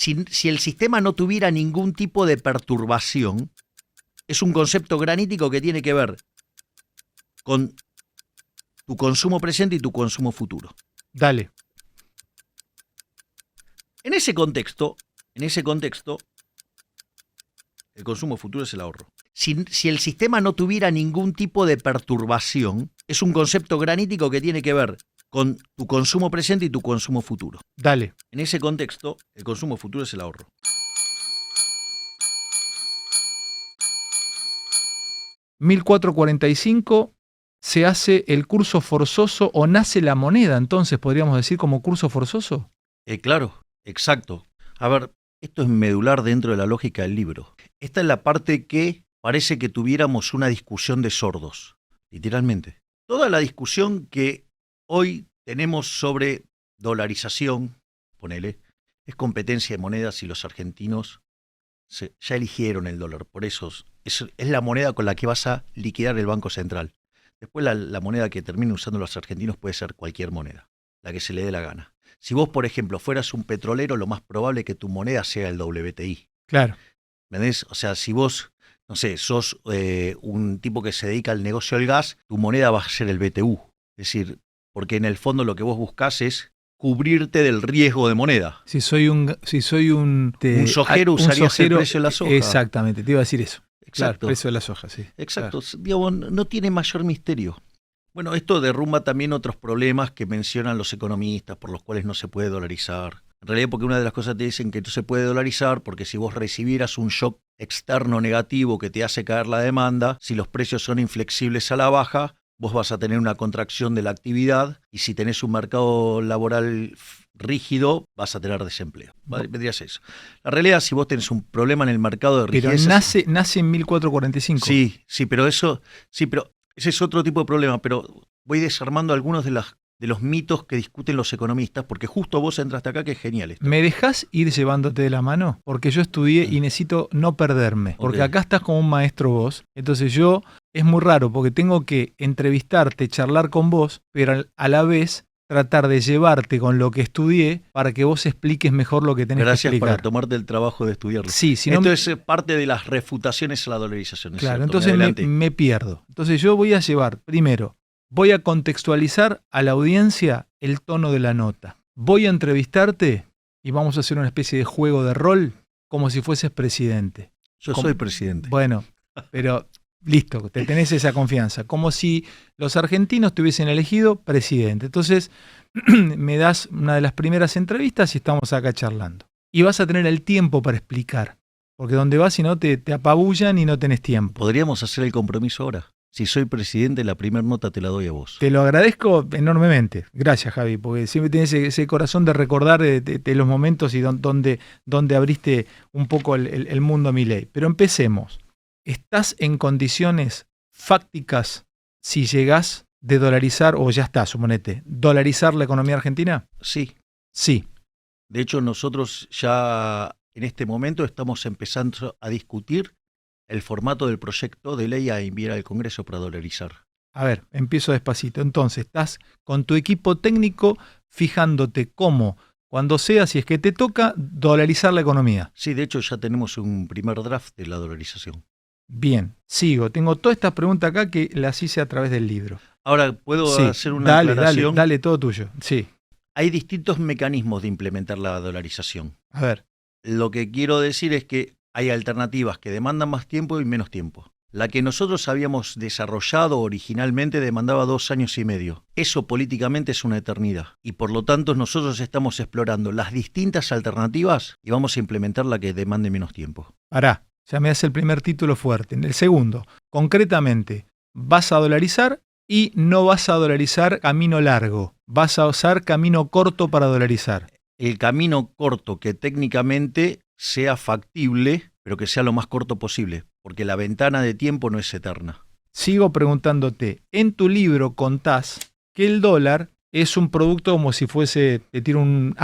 Si el sistema no tuviera ningún tipo de perturbación, es un concepto granítico que tiene que ver con tu consumo presente y tu consumo futuro. Dale. En ese contexto, el consumo futuro es el ahorro. Si el sistema no tuviera ningún tipo de perturbación, es un concepto granítico que tiene que ver con tu consumo presente y tu consumo futuro. Dale. En ese contexto, el consumo futuro es el ahorro. ¿1445 se hace el curso forzoso o nace la moneda, entonces podríamos decir como curso forzoso? Claro, exacto. A ver, esto es medular dentro de la lógica del libro. Esta es la parte que parece que tuviéramos una discusión de sordos, literalmente. Toda la discusión que hoy tenemos sobre dolarización, ponele, es competencia de monedas y los argentinos ya eligieron el dólar. Por eso es la moneda con la que vas a liquidar el Banco Central. Después la moneda que terminen usando los argentinos puede ser cualquier moneda, la que se le dé la gana. Si vos, por ejemplo, fueras un petrolero, lo más probable es que tu moneda sea el WTI. Claro. ¿Me entendés? O sea, si vos, no sé, sos un tipo que se dedica al negocio del gas, tu moneda va a ser el BTU. Es decir, porque en el fondo lo que vos buscás es cubrirte del riesgo de moneda. Si soy un sojero, usarías el precio de la soja. Exactamente, te iba a decir eso. Exacto. Claro, precio de la soja, sí. Exacto. Claro. Digamos, no tiene mayor misterio. Bueno, esto derrumba también otros problemas que mencionan los economistas por los cuales no se puede dolarizar. En realidad, porque una de las cosas te dicen que no se puede dolarizar porque si vos recibieras un shock externo negativo que te hace caer la demanda, si los precios son inflexibles a la baja, vos vas a tener una contracción de la actividad y si tenés un mercado laboral rígido, vas a tener desempleo. Vendrías eso. La realidad, si vos tenés un problema en el mercado de rigidez... Pero nace en 1445. Sí, pero ese es otro tipo de problema, pero voy desarmando algunos de los mitos que discuten los economistas, porque justo vos entraste acá, que es genial esto. ¿Me dejás ir llevándote de la mano? Porque yo estudié y necesito no perderme. Porque acá estás como un maestro vos. Entonces es muy raro, porque tengo que entrevistarte, charlar con vos, pero a la vez tratar de llevarte con lo que estudié para que vos expliques mejor lo que tenés que explicar. Gracias por tomarte el trabajo de estudiarlo. Sí, esto es parte de las refutaciones a la dolarización. Claro, entonces me pierdo. Entonces yo voy a llevar, primero, voy a contextualizar a la audiencia el tono de la nota. Voy a entrevistarte y vamos a hacer una especie de juego de rol como si fueses presidente. Yo soy presidente. Bueno, pero... Listo, te tenés esa confianza. Como si los argentinos te hubiesen elegido presidente. Entonces, me das una de las primeras entrevistas y estamos acá charlando. Y vas a tener el tiempo para explicar. Porque donde vas, si no, te apabullan y no tenés tiempo. Podríamos hacer el compromiso ahora. Si soy presidente, la primera nota te la doy a vos. Te lo agradezco enormemente. Gracias, Javi, porque siempre tienes ese corazón de recordar de los momentos y donde abriste un poco el mundo a Milei. Pero empecemos. ¿Estás en condiciones fácticas si llegás de dolarizar, o ya está, suponete, dolarizar la economía argentina? Sí. Sí. De hecho, nosotros ya en este momento estamos empezando a discutir el formato del proyecto de ley a enviar al Congreso para dolarizar. A ver, empiezo despacito. Entonces, estás con tu equipo técnico fijándote cómo, cuando sea, si es que te toca, dolarizar la economía. Sí, de hecho ya tenemos un primer draft de la dolarización. Bien, sigo. Tengo todas estas preguntas acá que las hice a través del libro. Ahora, ¿puedo hacer una aclaración? Dale, todo tuyo. Sí. Hay distintos mecanismos de implementar la dolarización. A ver. Lo que quiero decir es que hay alternativas que demandan más tiempo y menos tiempo. La que nosotros habíamos desarrollado originalmente demandaba 2 años y medio. Eso políticamente es una eternidad. Y por lo tanto nosotros estamos explorando las distintas alternativas y vamos a implementar la que demande menos tiempo. Pará. Ya me hace el primer título fuerte. En el segundo, concretamente, vas a dolarizar y no vas a dolarizar camino largo. Vas a usar camino corto para dolarizar. El camino corto que técnicamente sea factible, pero que sea lo más corto posible, porque la ventana de tiempo no es eterna. Sigo preguntándote, en tu libro contás que el dólar es un producto como si fuese, te tiro un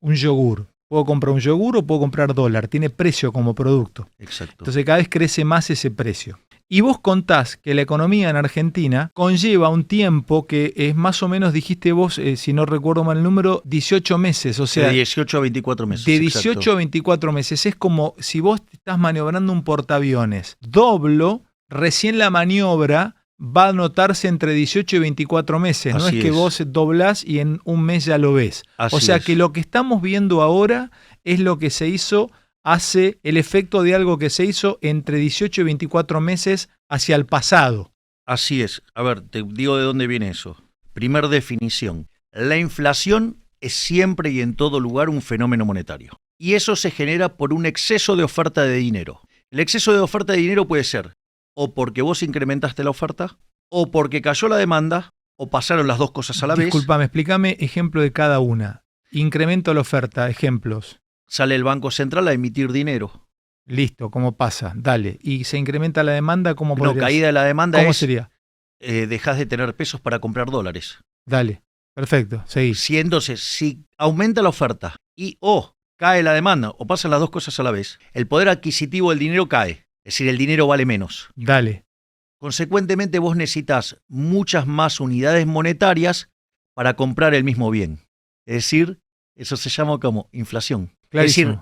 yogur. ¿Puedo comprar un yogur o puedo comprar dólar? Tiene precio como producto. Exacto. Entonces cada vez crece más ese precio. Y vos contás que la economía en Argentina conlleva un tiempo que es más o menos, dijiste vos, si no recuerdo mal el número, 18 meses. O sea, de 18 a 24 meses. De 18 exacto. a 24 meses. Es como si vos estás maniobrando un portaaviones. Doblo, recién la maniobra va a notarse entre 18 y 24 meses. No es que vos doblás y en un mes ya lo ves. O sea que lo que estamos viendo ahora es lo que se hizo hace el efecto de algo que se hizo entre 18 y 24 meses hacia el pasado. Así es. A ver, te digo de dónde viene eso. Primer definición. La inflación es siempre y en todo lugar un fenómeno monetario. Y eso se genera por un exceso de oferta de dinero. El exceso de oferta de dinero puede ser o porque vos incrementaste la oferta, o porque cayó la demanda, o pasaron las dos cosas a la vez. Disculpame, explícame ejemplo de cada una. Incremento la oferta, ejemplos. Sale el Banco Central a emitir dinero. Listo, ¿cómo pasa? Dale. ¿Y se incrementa la demanda? ¿Cómo podrías? No, caída de la demanda ¿Cómo es, sería? Dejás de tener pesos para comprar dólares. Dale, perfecto, seguí. Entonces, si aumenta la oferta y o cae la demanda, o pasan las dos cosas a la vez, el poder adquisitivo del dinero cae. Es decir, el dinero vale menos. Dale. Consecuentemente, vos necesitas muchas más unidades monetarias para comprar el mismo bien. Es decir, eso se llama como inflación. Clarísimo. Es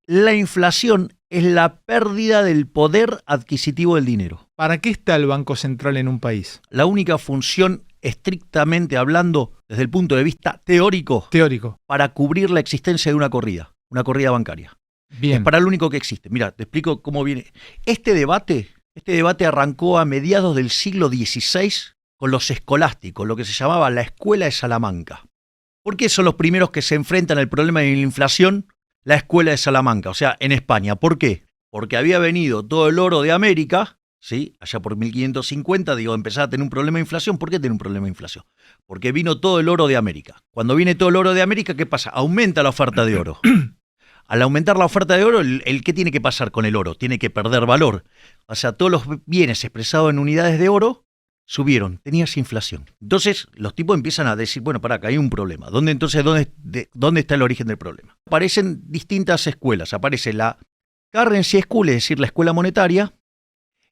decir, la inflación es la pérdida del poder adquisitivo del dinero. ¿Para qué está el Banco Central en un país? La única función, estrictamente hablando, desde el punto de vista teórico, para cubrir la existencia de una corrida bancaria. Bien. Es para lo único que existe. Mira, te explico cómo viene. Este debate arrancó a mediados del siglo XVI con los escolásticos, lo que se llamaba la Escuela de Salamanca. ¿Por qué son los primeros que se enfrentan al problema de la inflación? La Escuela de Salamanca, o sea, en España. ¿Por qué? Porque había venido todo el oro de América, ¿sí? Allá por 1550, empezaba a tener un problema de inflación. ¿Por qué tiene un problema de inflación? Porque vino todo el oro de América. Cuando viene todo el oro de América, ¿qué pasa? Aumenta la oferta de oro. Al aumentar la oferta de oro, ¿qué tiene que pasar con el oro? Tiene que perder valor. O sea, todos los bienes expresados en unidades de oro subieron, tenías inflación. Entonces, los tipos empiezan a decir, bueno, pará, acá hay un problema. ¿Dónde está el origen del problema? Aparecen distintas escuelas. Aparece la Currency School, es decir, la escuela monetaria,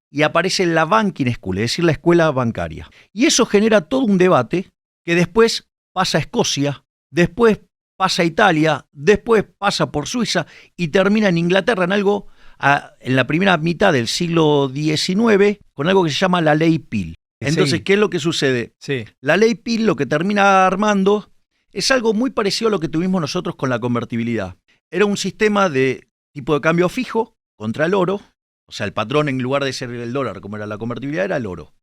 y aparece la Banking School, es decir, la escuela bancaria. Y eso genera todo un debate que después pasa a Escocia, después pasa a Italia, después pasa por Suiza y termina en Inglaterra en la primera mitad del siglo XIX con algo que se llama la Ley Peel. Entonces, ¿qué es lo que sucede? Sí. La Ley Peel lo que termina armando es algo muy parecido a lo que tuvimos nosotros con la convertibilidad. Era un sistema de tipo de cambio fijo contra el oro, o sea, el patrón en lugar de ser el dólar como era la convertibilidad era el oro.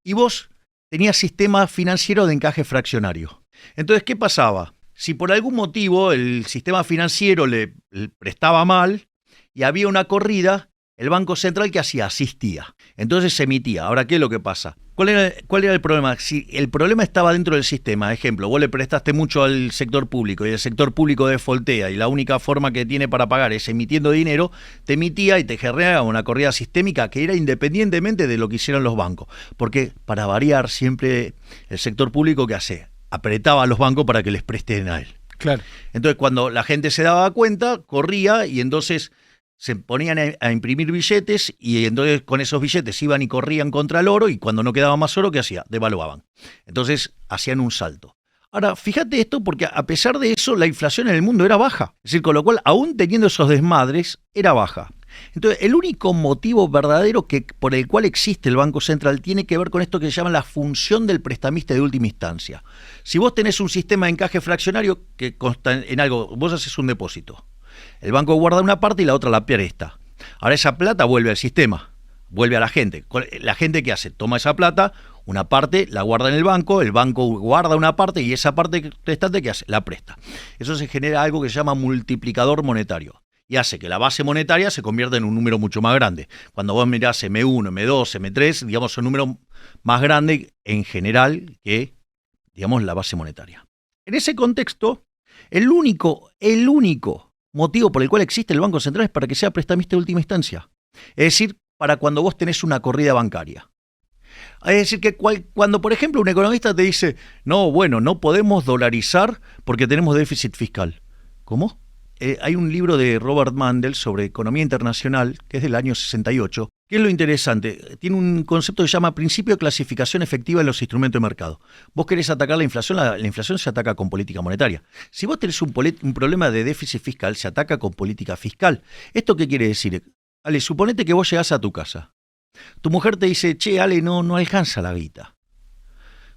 Y vos tenías sistema financiero de encaje fraccionario. Entonces, ¿qué pasaba? Si por algún motivo el sistema financiero le prestaba mal y había una corrida, el Banco Central, ¿qué hacía? Asistía. Entonces se emitía. Ahora, ¿qué es lo que pasa? ¿Cuál era el problema? Si el problema estaba dentro del sistema, ejemplo, vos le prestaste mucho al sector público y el sector público defaultea y la única forma que tiene para pagar es emitiendo dinero, te emitía y te generaba una corrida sistémica que era independientemente de lo que hicieran los bancos. Porque, para variar, siempre el sector público, ¿qué hace? Apretaba a los bancos para que les presten a él. Claro. Entonces, cuando la gente se daba cuenta, corría y entonces se ponían a imprimir billetes y entonces con esos billetes iban y corrían contra el oro y cuando no quedaba más oro, ¿qué hacía? Devaluaban. Entonces, hacían un salto. Ahora, fíjate esto porque a pesar de eso, la inflación en el mundo era baja. Es decir, con lo cual, aún teniendo esos desmadres, era baja. Entonces, el único motivo verdadero por el cual existe el Banco Central tiene que ver con esto que se llama la función del prestamista de última instancia. Si vos tenés un sistema de encaje fraccionario que consta en algo, vos haces un depósito. El banco guarda una parte y la otra la presta. Ahora esa plata vuelve al sistema, vuelve a la gente. ¿La gente qué hace? Toma esa plata, una parte la guarda en el banco guarda una parte y esa parte restante ¿qué hace? La presta. Eso se genera algo que se llama multiplicador monetario. Y hace que la base monetaria se convierta en un número mucho más grande. Cuando vos mirás M1, M2, M3, digamos, son números más grandes en general que, digamos, la base monetaria. En ese contexto, el único motivo por el cual existe el Banco Central es para que sea prestamista de última instancia. Es decir, para cuando vos tenés una corrida bancaria. Es decir, que cuando, por ejemplo, un economista te dice, no podemos dolarizar porque tenemos déficit fiscal. ¿Cómo? Hay un libro de Robert Mandel sobre economía internacional, que es del año 68, ¿Qué es lo interesante? Tiene un concepto que se llama principio de clasificación efectiva de los instrumentos de mercado. Vos querés atacar la inflación se ataca con política monetaria. Si vos tenés un problema de déficit fiscal, se ataca con política fiscal. ¿Esto qué quiere decir? Ale, suponete que vos llegás a tu casa. Tu mujer te dice, che, Ale, no alcanza la guita.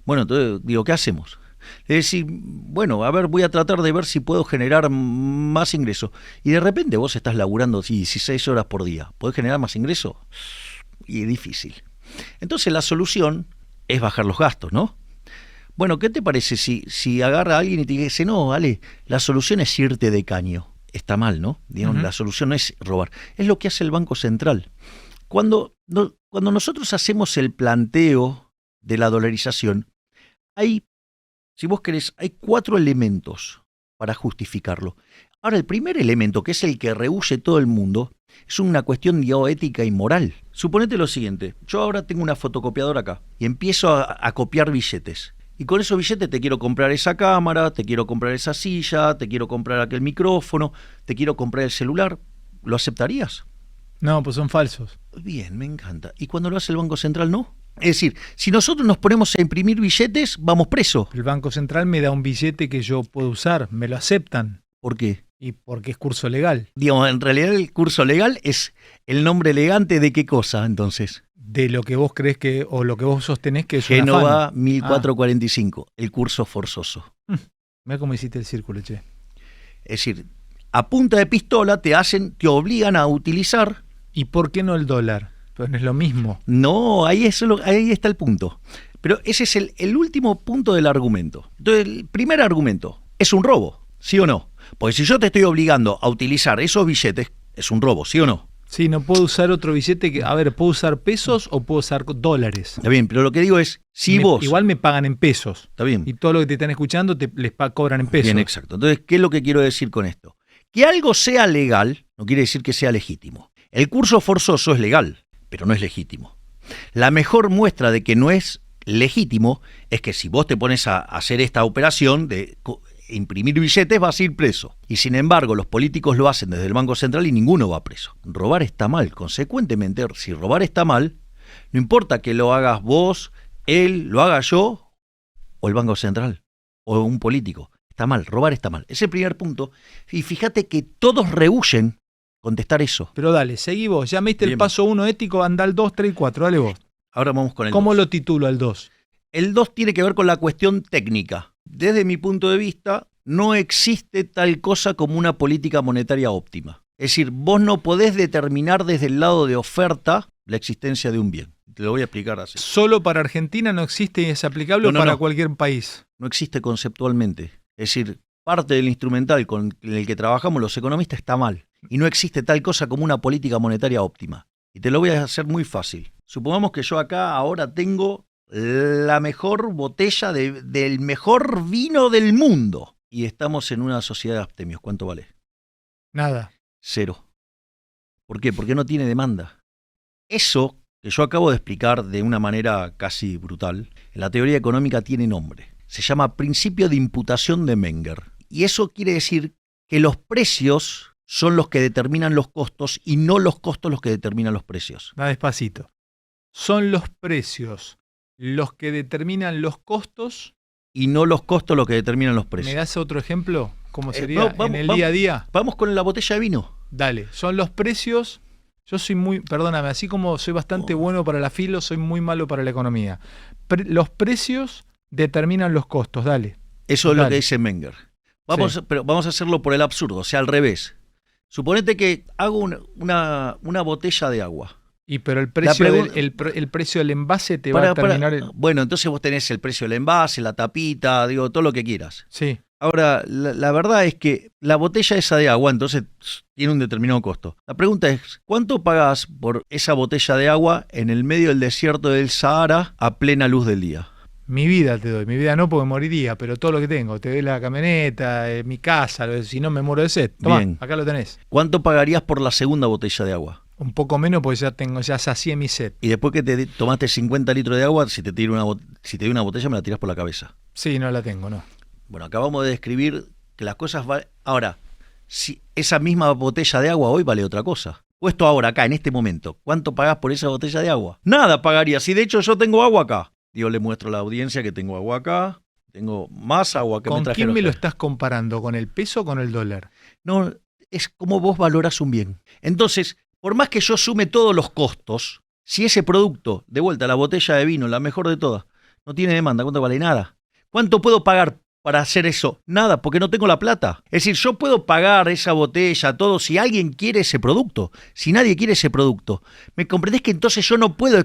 Bueno, entonces digo, ¿qué hacemos? Es decir, bueno, a ver, voy a tratar de ver si puedo generar más ingresos. Y de repente vos estás laburando 16 horas por día. ¿Podés generar más ingresos? Y es difícil. Entonces la solución es bajar los gastos, ¿no? Bueno, ¿qué te parece si agarra a alguien y te dice, no, Ale, la solución es irte de caño? Está mal, ¿no? Digamos, la solución no es robar. Es lo que hace el Banco Central. Cuando nosotros hacemos el planteo de la dolarización, si vos querés, hay 4 elementos para justificarlo. Ahora, el primer elemento, que es el que rehúye todo el mundo, es una cuestión ética y moral. Suponete lo siguiente, yo ahora tengo una fotocopiadora acá y empiezo a copiar billetes. Y con esos billetes te quiero comprar esa cámara, te quiero comprar esa silla, te quiero comprar aquel micrófono, te quiero comprar el celular. ¿Lo aceptarías? No, pues son falsos. Bien, me encanta. ¿Y cuando lo hace el Banco Central no? Es decir, si nosotros nos ponemos a imprimir billetes, vamos presos. El Banco Central me da un billete que yo puedo usar, me lo aceptan. ¿Por qué? Y porque es curso legal. Digamos, en realidad el curso legal es el nombre elegante de qué cosa, entonces. De lo que vos crees que, o lo que vos sostenés que es Génova 1445, el curso forzoso. Mira cómo hiciste el círculo, che. Es decir, a punta de pistola te obligan a utilizar. ¿Y por qué no el dólar? Pues no es lo mismo. No, ahí está el punto. Pero ese es el último punto del argumento. Entonces, el primer argumento, ¿es un robo? ¿Sí o no? Porque si yo te estoy obligando a utilizar esos billetes, es un robo, ¿sí o no? Sí, no puedo usar otro billete que, a ver, ¿puedo usar pesos o puedo usar dólares? Está bien, pero lo que digo es, si vos... Igual me pagan en pesos. Está bien. Y todo lo que te están escuchando les cobran en pesos. Bien, exacto. Entonces, ¿qué es lo que quiero decir con esto? Que algo sea legal no quiere decir que sea legítimo. El curso forzoso es legal, pero no es legítimo. La mejor muestra de que no es legítimo es que si vos te pones a hacer esta operación de imprimir billetes, vas a ir preso. Y sin embargo, los políticos lo hacen desde el Banco Central y ninguno va preso. Robar está mal. Consecuentemente, si robar está mal, no importa que lo hagas vos, él, lo haga yo, o el Banco Central, o un político. Está mal, robar está mal. Ese es el primer punto. Y fíjate que todos rehuyen contestar eso. Pero dale, seguí vos. Ya me diste el paso 1 ético, anda al 2, 3 y 4. Dale vos. Ahora vamos con el 2. ¿Cómo lo titulo al 2? El 2 tiene que ver con la cuestión técnica. Desde mi punto de vista, no existe tal cosa como una política monetaria óptima. Es decir, vos no podés determinar desde el lado de oferta la existencia de un bien. Te lo voy a explicar así. ¿Solo para Argentina no existe y es aplicable o para cualquier país? No existe conceptualmente. Es decir, parte del instrumental con el que trabajamos los economistas está mal. Y no existe tal cosa como una política monetaria óptima. Y te lo voy a hacer muy fácil. Supongamos que yo acá ahora tengo la mejor botella del mejor vino del mundo. Y estamos en una sociedad de abstemios. ¿Cuánto vale? Nada. 0. ¿Por qué? Porque no tiene demanda. Eso que yo acabo de explicar de una manera casi brutal, en la teoría económica tiene nombre. Se llama principio de imputación de Menger. Y eso quiere decir que los precios son los que determinan los costos y no los costos los que determinan los precios. Va despacito. Son los precios los que determinan los costos y no los costos los que determinan los precios. ¿Me das otro ejemplo? ¿Cómo sería en el día a día? Vamos con la botella de vino. Dale, son los precios. Yo soy muy, perdóname, así como soy bastante bueno para la filo, soy muy malo para la economía. Los precios determinan los costos, dale. Eso es lo que dice Menger. Pero vamos a hacerlo por el absurdo, o sea, al revés. Suponete que hago una botella de agua. Pero el precio, el precio del envase te va a determinar... Bueno, entonces vos tenés el precio del envase, la tapita, digo, todo lo que quieras. Sí. Ahora, la verdad es que la botella esa de agua, entonces, tiene un determinado costo. La pregunta es, ¿cuánto pagás por esa botella de agua en el medio del desierto del Sahara a plena luz del día? Mi vida te doy, mi vida no porque moriría, pero todo lo que tengo, te doy la camioneta, mi casa, si no me muero de sed. Tomá, bien. Acá lo tenés. ¿Cuánto pagarías por la segunda botella de agua? Un poco menos porque ya sacié mi sed. Y después que te tomaste 50 litros de agua, si te doy una botella me la tirás por la cabeza. Sí, no la tengo, no. Bueno, acabamos de describir que las cosas valen... Ahora, si esa misma botella de agua hoy vale otra cosa. puesto ahora acá, en este momento, ¿cuánto pagás por esa botella de agua? Nada pagaría. Si de hecho yo tengo agua acá. Digo, le muestro a la audiencia que tengo agua acá, tengo más agua que me ¿Con trajeron. quién me lo estás comparando? ¿Con el peso o con el dólar? No, es como vos valorás un bien. Entonces, por más que yo sume todos los costos, si ese producto, de vuelta, la botella de vino, la mejor de todas, no tiene demanda, ¿cuánto vale? Nada. ¿Cuánto puedo pagar para hacer eso? Nada, porque no tengo la plata. Es decir, yo puedo pagar esa botella, todo, si alguien quiere ese producto. Si nadie quiere ese producto, ¿me comprendés que entonces yo no puedo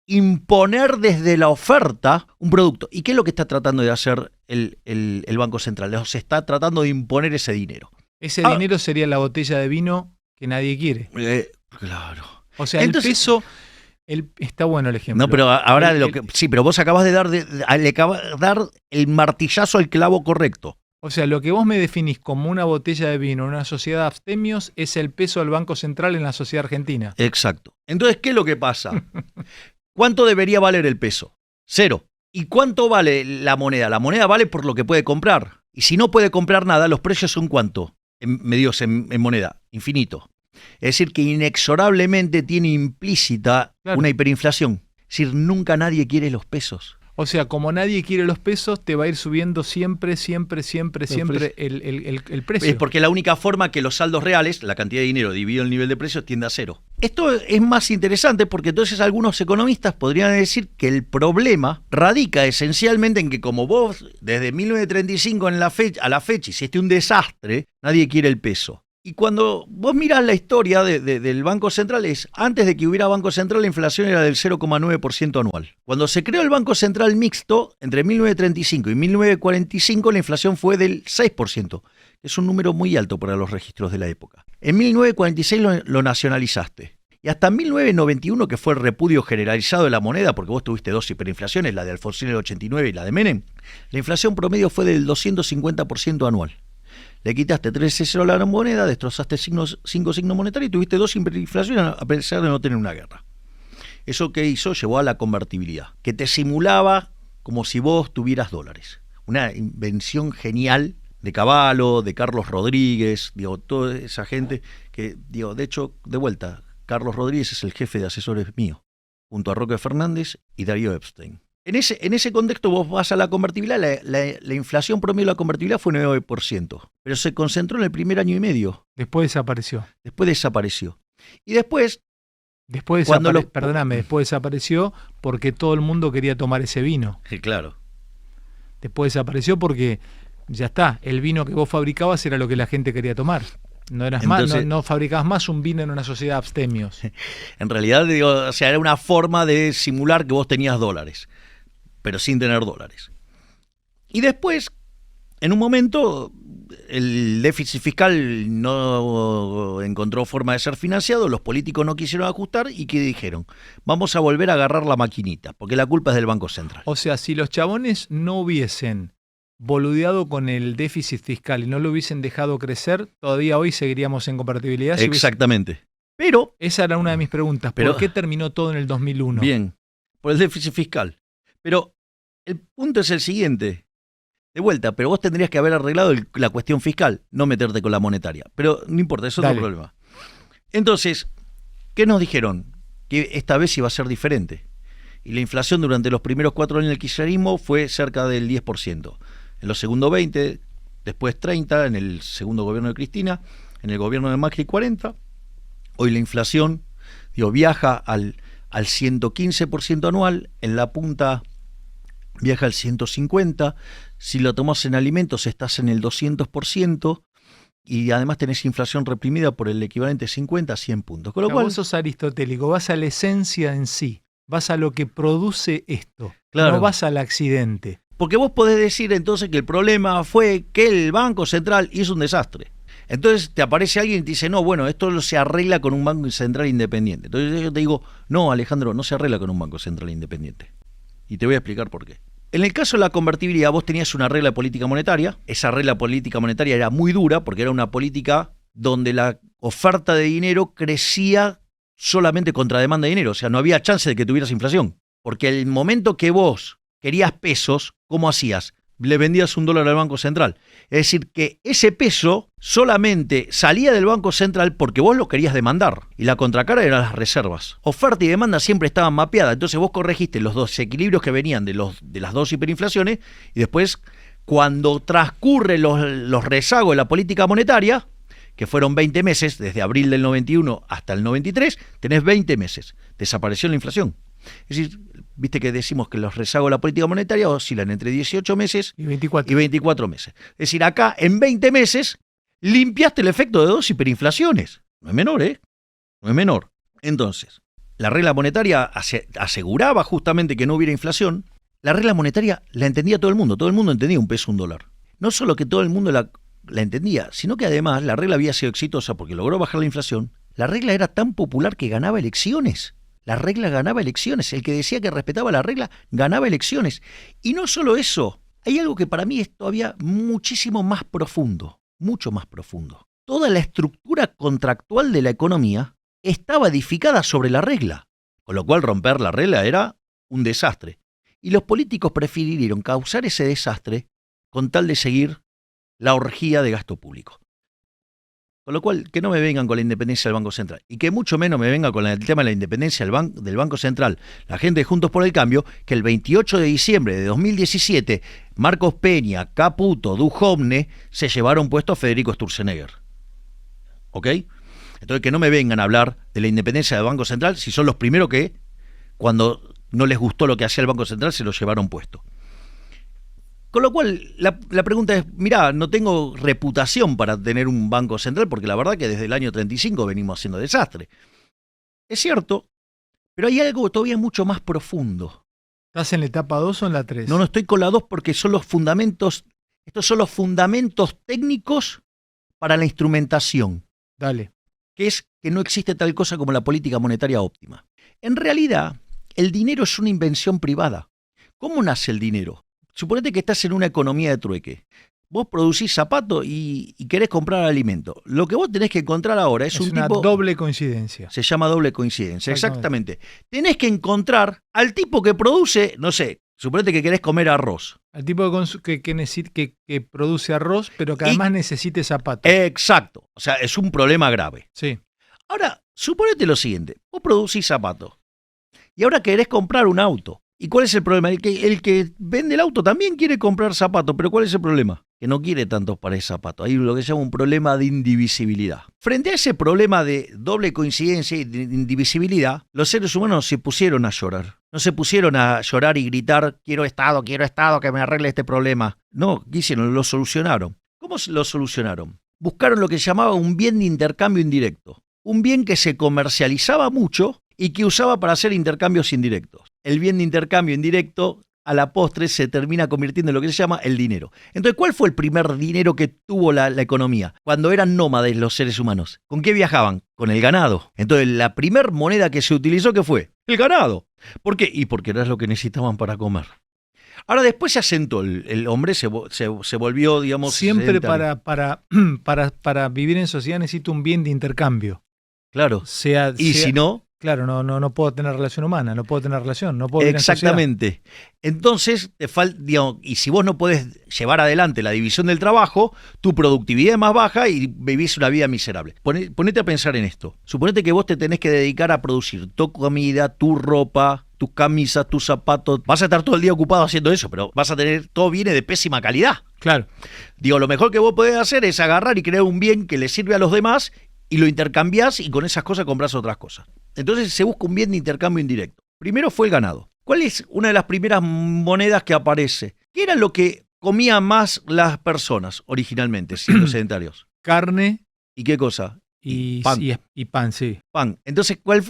imponer desde la oferta un producto? ¿Y qué es lo que está tratando de hacer el Banco Central? Nos está tratando de imponer ese dinero. Ese dinero sería la botella de vino que nadie quiere. Claro. O sea, Entonces, el peso... está bueno el ejemplo. No, pero ahora sí, pero vos acabas de le acabas de dar el martillazo al clavo correcto. O sea, lo que vos me definís como una botella de vino en una sociedad de abstemios es el peso del Banco Central en la sociedad argentina. Exacto. Entonces, ¿qué es lo que pasa? ¿Cuánto debería valer el peso? 0. ¿Y cuánto vale la moneda? La moneda vale por lo que puede comprar. Y si no puede comprar nada, los precios son ¿cuánto? Medidos en moneda, infinito. Es decir, que inexorablemente tiene implícita una hiperinflación. Es decir, nunca nadie quiere los pesos. O sea, como nadie quiere los pesos, te va a ir subiendo siempre el precio. Es porque la única forma que los saldos reales, la cantidad de dinero dividido el nivel de precios, tiende a 0. Esto es más interesante porque entonces algunos economistas podrían decir que el problema radica esencialmente en que como vos desde 1935 a la fecha hiciste un desastre, nadie quiere el peso. Y cuando vos mirás la historia del Banco Central, antes de que hubiera Banco Central, la inflación era del 0,9% anual. Cuando se creó el Banco Central mixto, entre 1935 y 1945, la inflación fue del 6%, que es un número muy alto para los registros de la época. En 1946 lo nacionalizaste. Y hasta 1991, que fue el repudio generalizado de la moneda, porque vos tuviste dos hiperinflaciones, la de Alfonsín en el 89 y la de Menem, la inflación promedio fue del 250% anual. Le quitaste 13 a la moneda, destrozaste 5 signos monetarios y tuviste dos hiperinflaciones a pesar de no tener una guerra. ¿Eso qué hizo? Llevó a la convertibilidad, que te simulaba como si vos tuvieras dólares. Una invención genial de Cavallo, de Carlos Rodríguez, toda esa gente que, de hecho, de vuelta, Carlos Rodríguez es el jefe de asesores mío, junto a Roque Fernández y Darío Epstein. En ese contexto vos vas a la convertibilidad, la inflación promedio de la convertibilidad fue 9%, pero se concentró en el primer año y medio. Después desapareció. Y después desapareció porque todo el mundo quería tomar ese vino. Claro. Después desapareció porque ya está, el vino que vos fabricabas era lo que la gente quería tomar. No eras Entonces, no fabricabas más un vino en una sociedad de abstemios. En realidad, era una forma de simular que vos tenías dólares, pero sin tener dólares. Y después, en un momento, el déficit fiscal no encontró forma de ser financiado, los políticos no quisieron ajustar y ¿qué dijeron? Vamos a volver a agarrar la maquinita, porque la culpa es del Banco Central. O sea, si los chabones no hubiesen boludeado con el déficit fiscal y no lo hubiesen dejado crecer, todavía hoy seguiríamos en convertibilidad. Exactamente. Pero esa era una de mis preguntas. ¿Por qué terminó todo en el 2001? Bien, por el déficit fiscal. Pero el punto es el siguiente. De vuelta, pero vos tendrías que haber arreglado la cuestión fiscal, no meterte con la monetaria. Pero no importa, es otro problema. Entonces, ¿qué nos dijeron? Que esta vez iba a ser diferente. Y la inflación durante los primeros 4 años del kirchnerismo fue cerca del 10%. En los segundos 20%, después 30%, en el segundo gobierno de Cristina, en el gobierno de Macri 40%. Hoy la inflación viaja al 115% anual, en la punta viaja al 150%, si lo tomás en alimentos estás en el 200%, y además tenés inflación reprimida por el equivalente 50 a 100 puntos. Con lo cual, vos sos aristotélico, vas a la esencia en sí, vas a lo que produce esto, claro, no vas al accidente. Porque vos podés decir entonces que el problema fue que el Banco Central hizo un desastre. Entonces te aparece alguien y te dice, no, bueno, esto se arregla con un Banco Central independiente. Entonces yo te digo, no, Alejandro, no se arregla con un Banco Central independiente. Y te voy a explicar por qué. En el caso de la convertibilidad, vos tenías una regla de política monetaria. Esa regla de política monetaria era muy dura porque era una política donde la oferta de dinero crecía solamente contra demanda de dinero. O sea, no había chance de que tuvieras inflación. Porque el momento que vos querías pesos, ¿cómo hacías? le vendías $1 al Banco Central. Es decir, que ese peso solamente salía del Banco Central porque vos lo querías demandar. Y la contracara eran las reservas. Oferta y demanda siempre estaban mapeadas. Entonces vos corregiste los desequilibrios que venían de las dos hiperinflaciones y después, cuando transcurren los rezagos de la política monetaria, que fueron 20 meses, desde abril del 91 hasta el 93, tenés 20 meses. Desapareció la inflación. Es decir, viste que decimos que los rezagos de la política monetaria oscilan entre 18 meses y 24 meses. Es decir, acá en 20 meses limpiaste el efecto de dos hiperinflaciones. No es menor, ¿eh? No es menor. Entonces, la regla monetaria aseguraba justamente que no hubiera inflación. La regla monetaria la entendía todo el mundo entendía un peso, $1. No solo que todo el mundo la entendía, sino que además la regla había sido exitosa porque logró bajar la inflación. La regla era tan popular que ganaba elecciones. La regla ganaba elecciones. El que decía que respetaba la regla ganaba elecciones. Y no solo eso, hay algo que para mí es todavía muchísimo más profundo, mucho más profundo. Toda la estructura contractual de la economía estaba edificada sobre la regla, con lo cual romper la regla era un desastre. Y los políticos prefirieron causar ese desastre con tal de seguir la orgía de gasto público. Con lo cual, que no me vengan con la independencia del Banco Central y que mucho menos me venga con el tema de la independencia del Banco Central la gente de Juntos por el Cambio, que el 28 de diciembre de 2017 Marcos Peña, Caputo, Duhovne se llevaron puesto a Federico Sturzenegger. ¿Ok? Entonces, que no me vengan a hablar de la independencia del Banco Central si son los primeros que, cuando no les gustó lo que hacía el Banco Central, se lo llevaron puesto. Con lo cual, la pregunta es, mirá, no tengo reputación para tener un banco central porque la verdad que desde el año 35 venimos haciendo desastre. Es cierto, pero hay algo todavía mucho más profundo. ¿Estás en la etapa 2 o en la 3? No estoy con la 2 porque son los fundamentos, estos son los fundamentos técnicos para la instrumentación. Dale. Que es que no existe tal cosa como la política monetaria óptima. En realidad, el dinero es una invención privada. ¿Cómo nace el dinero? Suponete que estás en una economía de trueque. Vos producís zapatos y querés comprar alimento. Lo que vos tenés que encontrar ahora es un una tipo... doble coincidencia. Se llama doble coincidencia, exactamente. Tenés que encontrar al tipo que produce, no sé, suponete que querés comer arroz. Al tipo que produce arroz, pero que además necesite zapatos. Exacto. O sea, es un problema grave. Sí. Ahora, suponete lo siguiente. Vos producís zapatos y ahora querés comprar un auto. ¿Y cuál es el problema? El que vende el auto también quiere comprar zapatos, pero ¿cuál es el problema? Que no quiere tantos pares de zapatos. Hay lo que se llama un problema de indivisibilidad. Frente a ese problema de doble coincidencia y de indivisibilidad, los seres humanos se pusieron a llorar. No se pusieron a llorar y gritar, quiero Estado, que me arregle este problema. No, ¿qué hicieron? Lo solucionaron. ¿Cómo lo solucionaron? Buscaron lo que se llamaba un bien de intercambio indirecto. Un bien que se comercializaba mucho y que usaba para hacer intercambios indirectos. El bien de intercambio indirecto, a la postre, se termina convirtiendo en lo que se llama el dinero. Entonces, ¿cuál fue el primer dinero que tuvo la economía? Cuando eran nómades los seres humanos. ¿Con qué viajaban? Con el ganado. Entonces, la primer moneda que se utilizó, ¿qué fue? El ganado. ¿Por qué? Y porque era lo que necesitaban para comer. Ahora, después se asentó, el hombre se volvió, digamos... Siempre para vivir en sociedad necesito un bien de intercambio. Claro. Si no... Claro, no puedo tener relación humana, no puedo tener relación, no puedo vivir en sociedad. Exactamente. Entonces, te falta, digamos, y si vos no podés llevar adelante la división del trabajo, tu productividad es más baja y vivís una vida miserable. Ponete a pensar en esto. Suponete que vos te tenés que dedicar a producir tu comida, tu ropa, tus camisas, tus zapatos. Vas a estar todo el día ocupado haciendo eso, pero vas a tener, todo viene de pésima calidad. Claro. Digo, lo mejor que vos podés hacer es agarrar y crear un bien que le sirve a los demás y lo intercambiás y con esas cosas comprás otras cosas. Entonces se busca un bien de intercambio indirecto. Primero fue el ganado. ¿Cuál es una de las primeras monedas que aparece? ¿Qué era lo que comían más las personas originalmente, siendo sedentarios? Carne. ¿Y qué cosa? Y pan, sí. Pan. Entonces, ¿cuál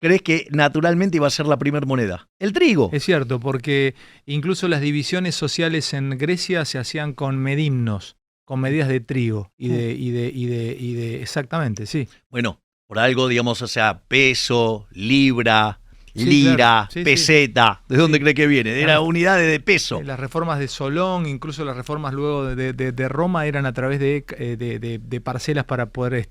crees que naturalmente iba a ser la primera moneda? El trigo. Es cierto, porque incluso las divisiones sociales en Grecia se hacían con medimnos, con medidas de trigo y de exactamente, sí. Bueno, por algo, digamos, o sea, peso, libra, sí, lira, claro. Sí, peseta. ¿De dónde cree que viene? Era unidades de peso. Las reformas de Solón, incluso las reformas luego de Roma eran a través de parcelas para poder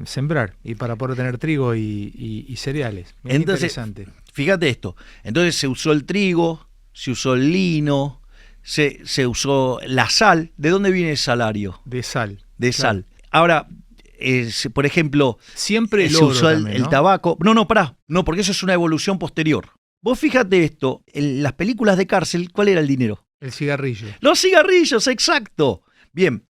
sembrar y para poder tener trigo y cereales. Muy Entonces, interesante. Fíjate esto. Entonces se usó el trigo, se usó el lino, se usó la sal. ¿De dónde viene el salario? De sal. De Claro. sal. Ahora, por ejemplo, Siempre el se oro usó también, el ¿no? tabaco. No, pará. No, porque eso es una evolución posterior. Vos fíjate esto, en las películas de cárcel, ¿cuál era el dinero? El cigarrillo. Los cigarrillos, exacto. Bien.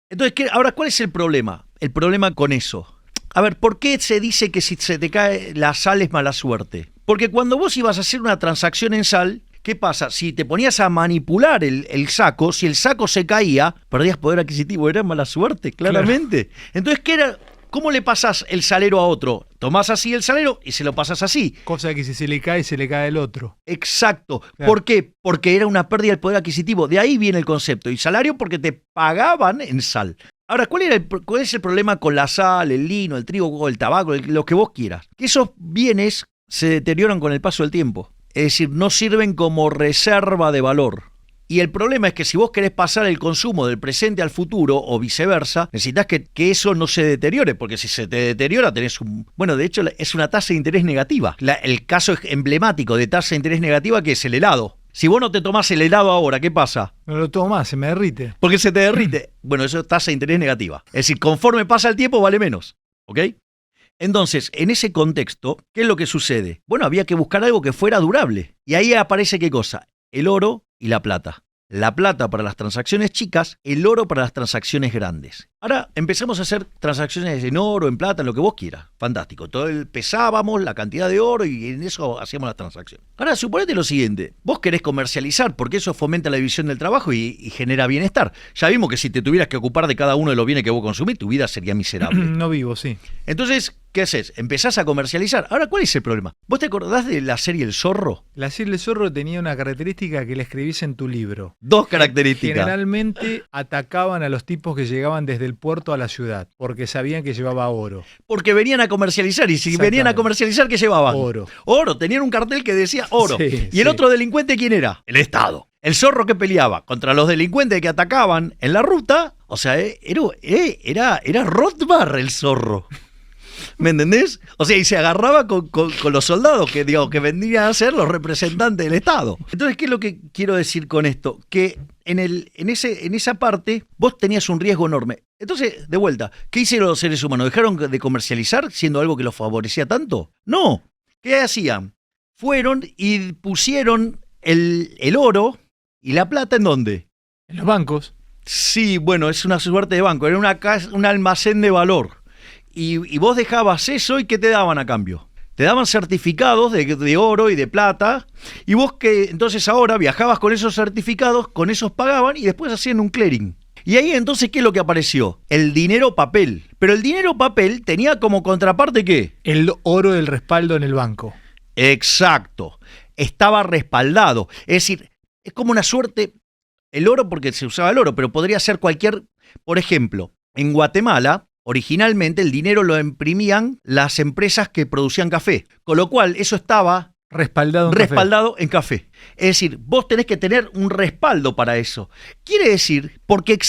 Entonces, ahora, ¿cuál es el problema? El problema con eso. A ver, ¿por qué se dice que si se te cae la sal es mala suerte? Porque cuando vos ibas a hacer una transacción en sal, ¿qué pasa? Si te ponías a manipular el saco, si el saco se caía, perdías poder adquisitivo, era mala suerte, claramente. Entonces, ¿qué era? ¿Cómo le pasás el salero a otro? Tomás así el salero y se lo pasás así. Cosa que si se le cae el otro. Exacto. Claro. ¿Por qué? Porque era una pérdida del poder adquisitivo. De ahí viene el concepto. Y salario porque te pagaban en sal. Ahora, ¿cuál es el problema con la sal, el lino, el trigo, el tabaco, lo que vos quieras? Que esos bienes se deterioran con el paso del tiempo. Es decir, no sirven como reserva de valor. Y el problema es que si vos querés pasar el consumo del presente al futuro o viceversa, necesitas que eso no se deteriore, porque si se te deteriora tenés un... Bueno, de hecho es una tasa de interés negativa. El caso emblemático de tasa de interés negativa que es el helado. Si vos no te tomás el helado ahora, ¿qué pasa? No lo tomo más, se me derrite. Porque se te derrite. Bueno, eso es tasa de interés negativa. Es decir, conforme pasa el tiempo vale menos. ¿Ok? Entonces, en ese contexto, ¿qué es lo que sucede? Bueno, había que buscar algo que fuera durable. Y ahí aparece ¿qué cosa? El oro y la plata. La plata para las transacciones chicas, el oro para las transacciones grandes. Ahora empezamos a hacer transacciones en oro, en plata, en lo que vos quieras. Fantástico. Pesábamos la cantidad de oro y en eso hacíamos la transacción. Ahora, suponete lo siguiente. Vos querés comercializar porque eso fomenta la división del trabajo y genera bienestar. Ya vimos que si te tuvieras que ocupar de cada uno de los bienes que vos consumís, tu vida sería miserable. No vivo, sí. Entonces, ¿qué haces? Empezás a comercializar. Ahora, ¿cuál es el problema? ¿Vos te acordás de la serie El Zorro? La serie El Zorro tenía una característica que la escribís en tu libro. Dos características. Generalmente atacaban a los tipos que llegaban desde el puerto a la ciudad, porque sabían que llevaba oro. Porque venían a comercializar, y si venían a comercializar, ¿qué llevaban? Oro. Oro, tenían un cartel que decía oro. Sí, ¿Y el otro delincuente quién era? El Estado. El zorro que peleaba contra los delincuentes que atacaban en la ruta, o sea, era Rothbard el zorro. ¿Me entendés? O sea, y se agarraba con los soldados que vendrían a ser los representantes del Estado. Entonces, ¿qué es lo que quiero decir con esto? Que en esa parte vos tenías un riesgo enorme. Entonces, de vuelta, ¿qué hicieron los seres humanos? ¿Dejaron de comercializar siendo algo que los favorecía tanto? No. ¿Qué hacían? Fueron y pusieron el oro y la plata ¿en dónde? En los bancos. Sí, bueno, es una suerte de banco. Era un almacén de valor. Y vos dejabas eso y ¿qué te daban a cambio? Te daban certificados de oro y de plata y vos entonces ahora viajabas con esos certificados, con esos pagaban y después hacían un clearing. Y ahí entonces, ¿qué es lo que apareció? El dinero papel. Pero el dinero papel tenía como contraparte ¿qué? El oro del respaldo en el banco. Exacto. Estaba respaldado. Es decir, es como una suerte, el oro porque se usaba el oro, pero podría ser cualquier, por ejemplo, en Guatemala, originalmente el dinero lo imprimían las empresas que producían café, con lo cual eso estaba respaldado en café. Es decir, vos tenés que tener un respaldo para eso. Quiere decir, porque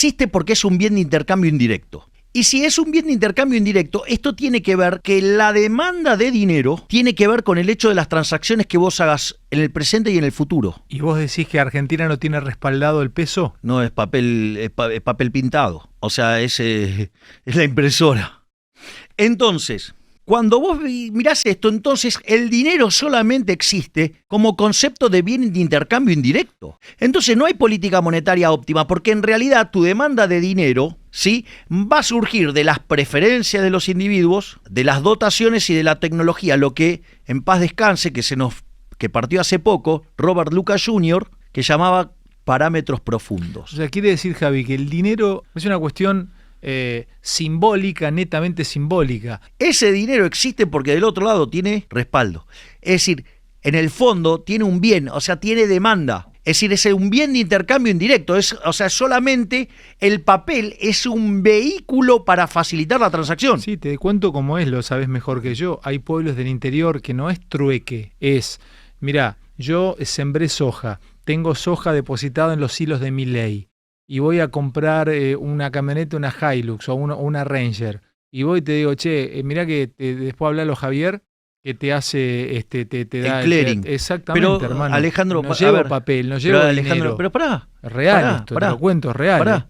es un bien de intercambio indirecto. Y si es un bien de intercambio indirecto, esto tiene que ver que la demanda de dinero tiene que ver con el hecho de las transacciones que vos hagas en el presente y en el futuro. ¿Y vos decís que Argentina no tiene respaldado el peso? No, es papel, es papel pintado. O sea, es la impresora. Entonces, cuando vos mirás esto, entonces el dinero solamente existe como concepto de bien de intercambio indirecto. Entonces no hay política monetaria óptima porque en realidad tu demanda de dinero, ¿sí?, va a surgir de las preferencias de los individuos, de las dotaciones y de la tecnología, lo que en paz descanse, que partió hace poco, Robert Lucas Jr., que llamaba parámetros profundos. O sea, quiere decir, Javi, que el dinero es una cuestión simbólica, netamente simbólica. Ese dinero existe porque del otro lado tiene respaldo. Es decir, en el fondo tiene un bien, o sea, tiene demanda. Es decir, es un bien de intercambio indirecto. O sea, solamente el papel es un vehículo para facilitar la transacción. Sí, te cuento cómo es, lo sabes mejor que yo. Hay pueblos del interior que no es trueque, mirá, yo sembré soja, tengo soja depositada en los hilos de mi ley. Y voy a comprar una camioneta, una Hilux o una Ranger, y voy y te digo, che, mirá que después hablalo Javier, que te hace, te da clearing. exactamente, Pero, hermano. Alejandro, no a llevo ver, papel, no pero llevo Alejandro, dinero. pero pará. Es real pará, esto, pará, te lo cuento, es real. Pará.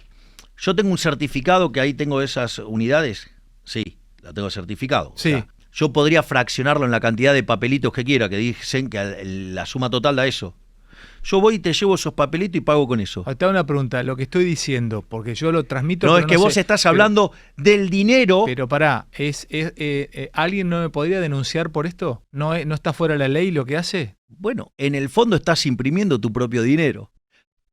Yo tengo un certificado que ahí tengo esas unidades. Sí, la tengo certificado. Sí. O sea, yo podría fraccionarlo en la cantidad de papelitos que quiera, que dicen que la suma total da eso. Yo voy y te llevo esos papelitos y pago con eso. Te hago una pregunta, lo que estoy diciendo, porque yo lo transmito. No, pero es que vos sé, estás hablando del dinero. Pero pará, ¿alguien no me podría denunciar por esto? ¿No está fuera de la ley lo que hace? Bueno, en el fondo estás imprimiendo tu propio dinero.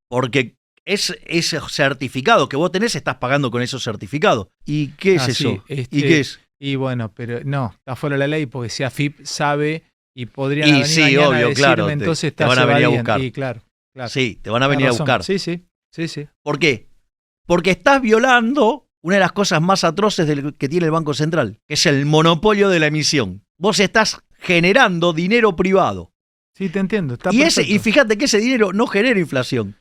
Porque ese certificado que vos tenés, estás pagando con esos certificados. ¿Y qué es eso? Sí, ¿Y qué es? Y bueno, pero no, está fuera de la ley porque si AFIP sabe y podrían Y venir sí, mañana obvio, a decirme, claro, entonces te van a venir a buscar. Y claro. Sí, te van a venir a Razón. buscar. Sí. ¿Por qué? Porque estás violando una de las cosas más atroces que tiene el Banco Central, que es el monopolio de la emisión. Vos estás generando dinero privado. Sí, te entiendo. Está Y fíjate que ese dinero no genera inflación.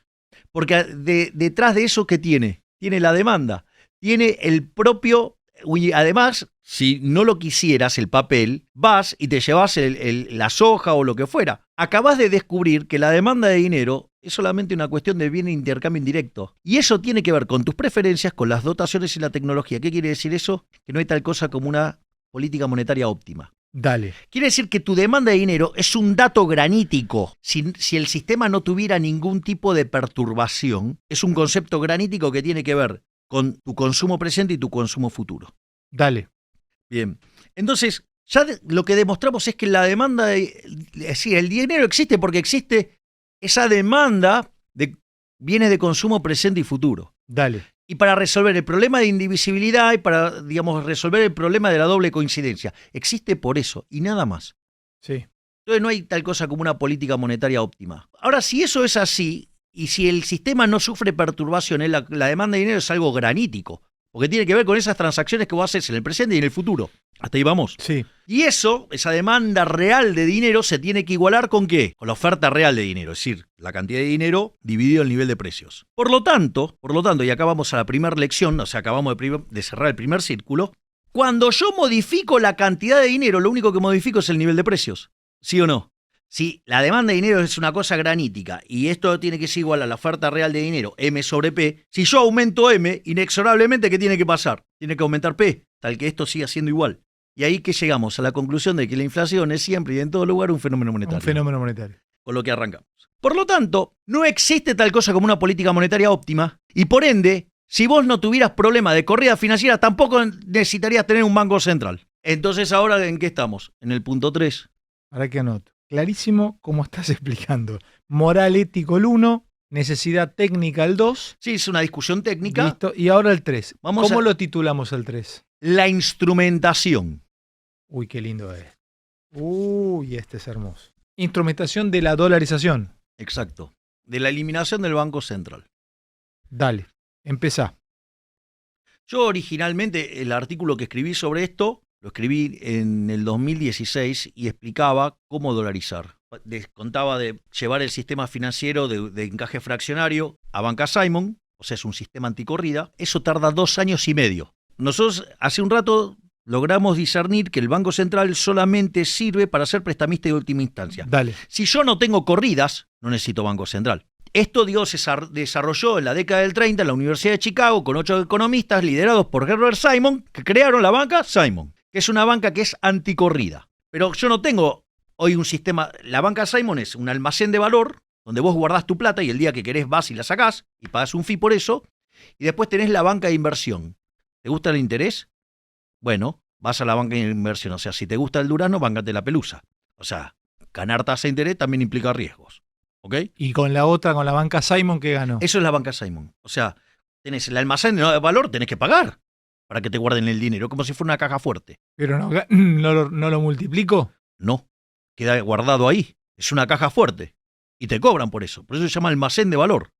Porque detrás de eso, ¿qué tiene? Tiene la demanda. Tiene el propio... Y además, si no lo quisieras, el papel, vas y te llevas la soja o lo que fuera. Acabas de descubrir que la demanda de dinero es solamente una cuestión de bien e intercambio indirecto. Y eso tiene que ver con tus preferencias, con las dotaciones y la tecnología. ¿Qué quiere decir eso? Que no hay tal cosa como una política monetaria óptima. Dale. Quiere decir que tu demanda de dinero es un dato granítico. Si el sistema no tuviera ningún tipo de perturbación, es un concepto granítico que tiene que ver con tu consumo presente y tu consumo futuro. Dale. Bien. Entonces, ya lo que demostramos es que la demanda, es decir, el dinero existe porque existe esa demanda de bienes de consumo presente y futuro. Dale. Y para resolver el problema de indivisibilidad y para, digamos, resolver el problema de la doble coincidencia. Existe por eso y nada más. Sí. Entonces no hay tal cosa como una política monetaria óptima. Ahora, si eso es así, y si el sistema no sufre perturbaciones, la demanda de dinero es algo granítico, porque tiene que ver con esas transacciones que vos haces en el presente y en el futuro. Hasta ahí vamos. Sí. Y eso, esa demanda real de dinero, se tiene que igualar ¿con qué? Con la oferta real de dinero, es decir, la cantidad de dinero dividido el nivel de precios. Por lo tanto, y acá vamos a la primera lección, o sea, acabamos de cerrar el primer círculo, cuando yo modifico la cantidad de dinero, lo único que modifico es el nivel de precios. ¿Sí o no? Si la demanda de dinero es una cosa granítica y esto tiene que ser igual a la oferta real de dinero, M sobre P, si yo aumento M, inexorablemente, ¿qué tiene que pasar? Tiene que aumentar P, tal que esto siga siendo igual. Y ahí que llegamos a la conclusión de que la inflación es siempre y en todo lugar un fenómeno monetario. Un fenómeno monetario. Con lo que arrancamos. Por lo tanto, no existe tal cosa como una política monetaria óptima y por ende, si vos no tuvieras problema de corrida financiera, tampoco necesitarías tener un banco central. Entonces, ¿ahora en qué estamos? En el punto 3. Ahora que anoto. Clarísimo cómo estás explicando. Moral ético el 1, necesidad técnica el 2. Sí, es una discusión técnica. Listo. Y ahora el 3. ¿Cómo a... lo titulamos el 3? La instrumentación. Uy, qué lindo es. Uy, este es hermoso. Instrumentación de la dolarización. Exacto. De la eliminación del Banco Central. Dale, empezá. Yo originalmente el artículo que escribí sobre esto lo escribí en el 2016 y explicaba cómo dolarizar. Contaba de llevar el sistema financiero de encaje fraccionario a Banca Simon, o sea, es un sistema anticorrida. Eso tarda 2 años y medio. Nosotros hace un rato logramos discernir que el Banco Central solamente sirve para ser prestamista de última instancia. Dale. Si yo no tengo corridas, no necesito Banco Central. Esto, se desarrolló en la década del 30 en la Universidad de Chicago con 8 economistas liderados por Herbert Simon, que crearon la banca Simon, que es una banca que es anticorrida. Pero yo no tengo hoy un sistema... La banca Simon es un almacén de valor donde vos guardás tu plata y el día que querés vas y la sacás y pagás un fee por eso. Y después tenés la banca de inversión. ¿Te gusta el interés? Bueno, vas a la banca de inversión. O sea, si te gusta el durazno, bancate la pelusa. O sea, ganar tasa de interés también implica riesgos. ¿Ok? Y con la otra, con la banca Simon, ¿qué ganó? Eso es la banca Simon. O sea, tenés el almacén de valor, tenés que pagar para que te guarden el dinero, como si fuera una caja fuerte. ¿Pero no lo multiplico? No, queda guardado ahí. Es una caja fuerte. Y te cobran por eso. Por eso se llama almacén de valor.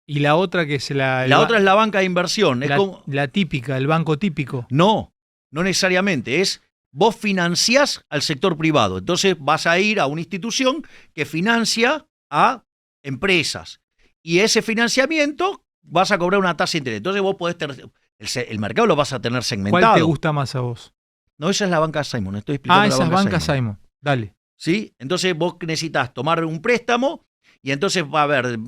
¿Y la otra que es la otra es la banca de inversión. Es la típica, el banco típico? No necesariamente. Es vos financiás al sector privado. Entonces vas a ir a una institución que financia a empresas. Y ese financiamiento vas a cobrar una tasa de interés. Entonces vos podés tener... El mercado lo vas a tener segmentado. ¿Cuál te gusta más a vos? No, esa es la banca Simon. Estoy explicando esa es banca Simon. Dale. ¿Sí? Entonces vos necesitas tomar un préstamo y entonces va a haber,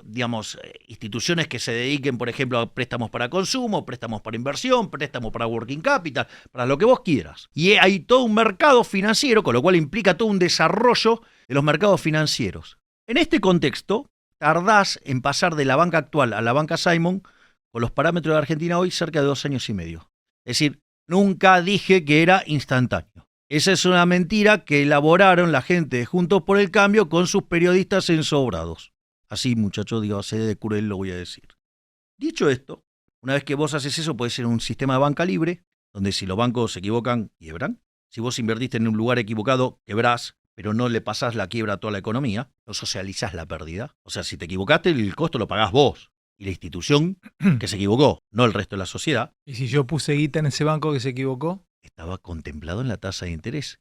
digamos, instituciones que se dediquen, por ejemplo, a préstamos para consumo, préstamos para inversión, préstamos para working capital, para lo que vos quieras. Y hay todo un mercado financiero, con lo cual implica todo un desarrollo de los mercados financieros. En este contexto, tardás en pasar de la banca actual a la banca Simon, con los parámetros de Argentina hoy, cerca de 2 años y medio. Es decir, nunca dije que era instantáneo. Esa es una mentira que elaboraron la gente de Juntos por el Cambio con sus periodistas ensobrados. Así, muchachos, digo, así de cruel lo voy a decir. Dicho esto, una vez que vos haces eso, puede ser un sistema de banca libre, donde si los bancos se equivocan, quiebran. Si vos invertiste en un lugar equivocado, quebrás, pero no le pasás la quiebra a toda la economía, no socializás la pérdida. O sea, si te equivocaste, el costo lo pagás vos y la institución que se equivocó, no el resto de la sociedad. ¿Y si yo puse guita en ese banco que se equivocó? Estaba contemplado en la tasa de interés.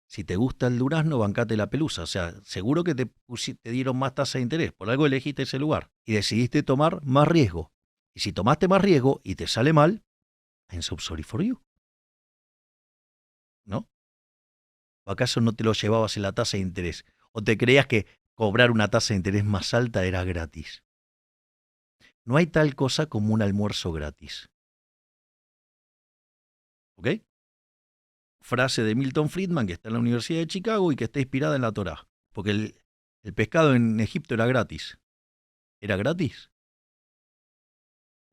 Si te gusta el durazno, bancate la pelusa. O sea, seguro que te dieron más tasa de interés. Por algo elegiste ese lugar. Y decidiste tomar más riesgo. Y si tomaste más riesgo y te sale mal, I'm so sorry for you. ¿No? ¿O acaso no te lo llevabas en la tasa de interés? ¿O te creías que cobrar una tasa de interés más alta era gratis? No hay tal cosa como un almuerzo gratis. ¿Ok? Frase de Milton Friedman, que está en la Universidad de Chicago y que está inspirada en la Torá. Porque el pescado en Egipto era gratis. ¿Era gratis?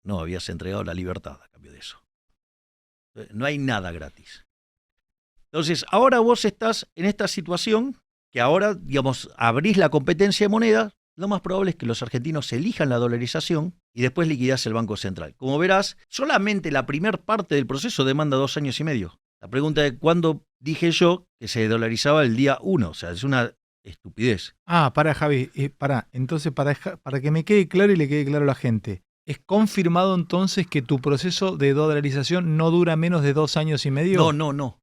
No, habías entregado la libertad a cambio de eso. No hay nada gratis. Entonces, ahora vos estás en esta situación que ahora, digamos, abrís la competencia de moneda. Lo más probable es que los argentinos elijan la dolarización y después liquidás el Banco Central. Como verás, solamente la primera parte del proceso demanda 2 años y medio. La pregunta es, ¿cuándo dije yo que se dolarizaba el día 1? O sea, es una estupidez. Pará, Javi, pará. Entonces, para que me quede claro y le quede claro a la gente, ¿es confirmado entonces que tu proceso de dolarización no dura menos de 2 años y medio? No.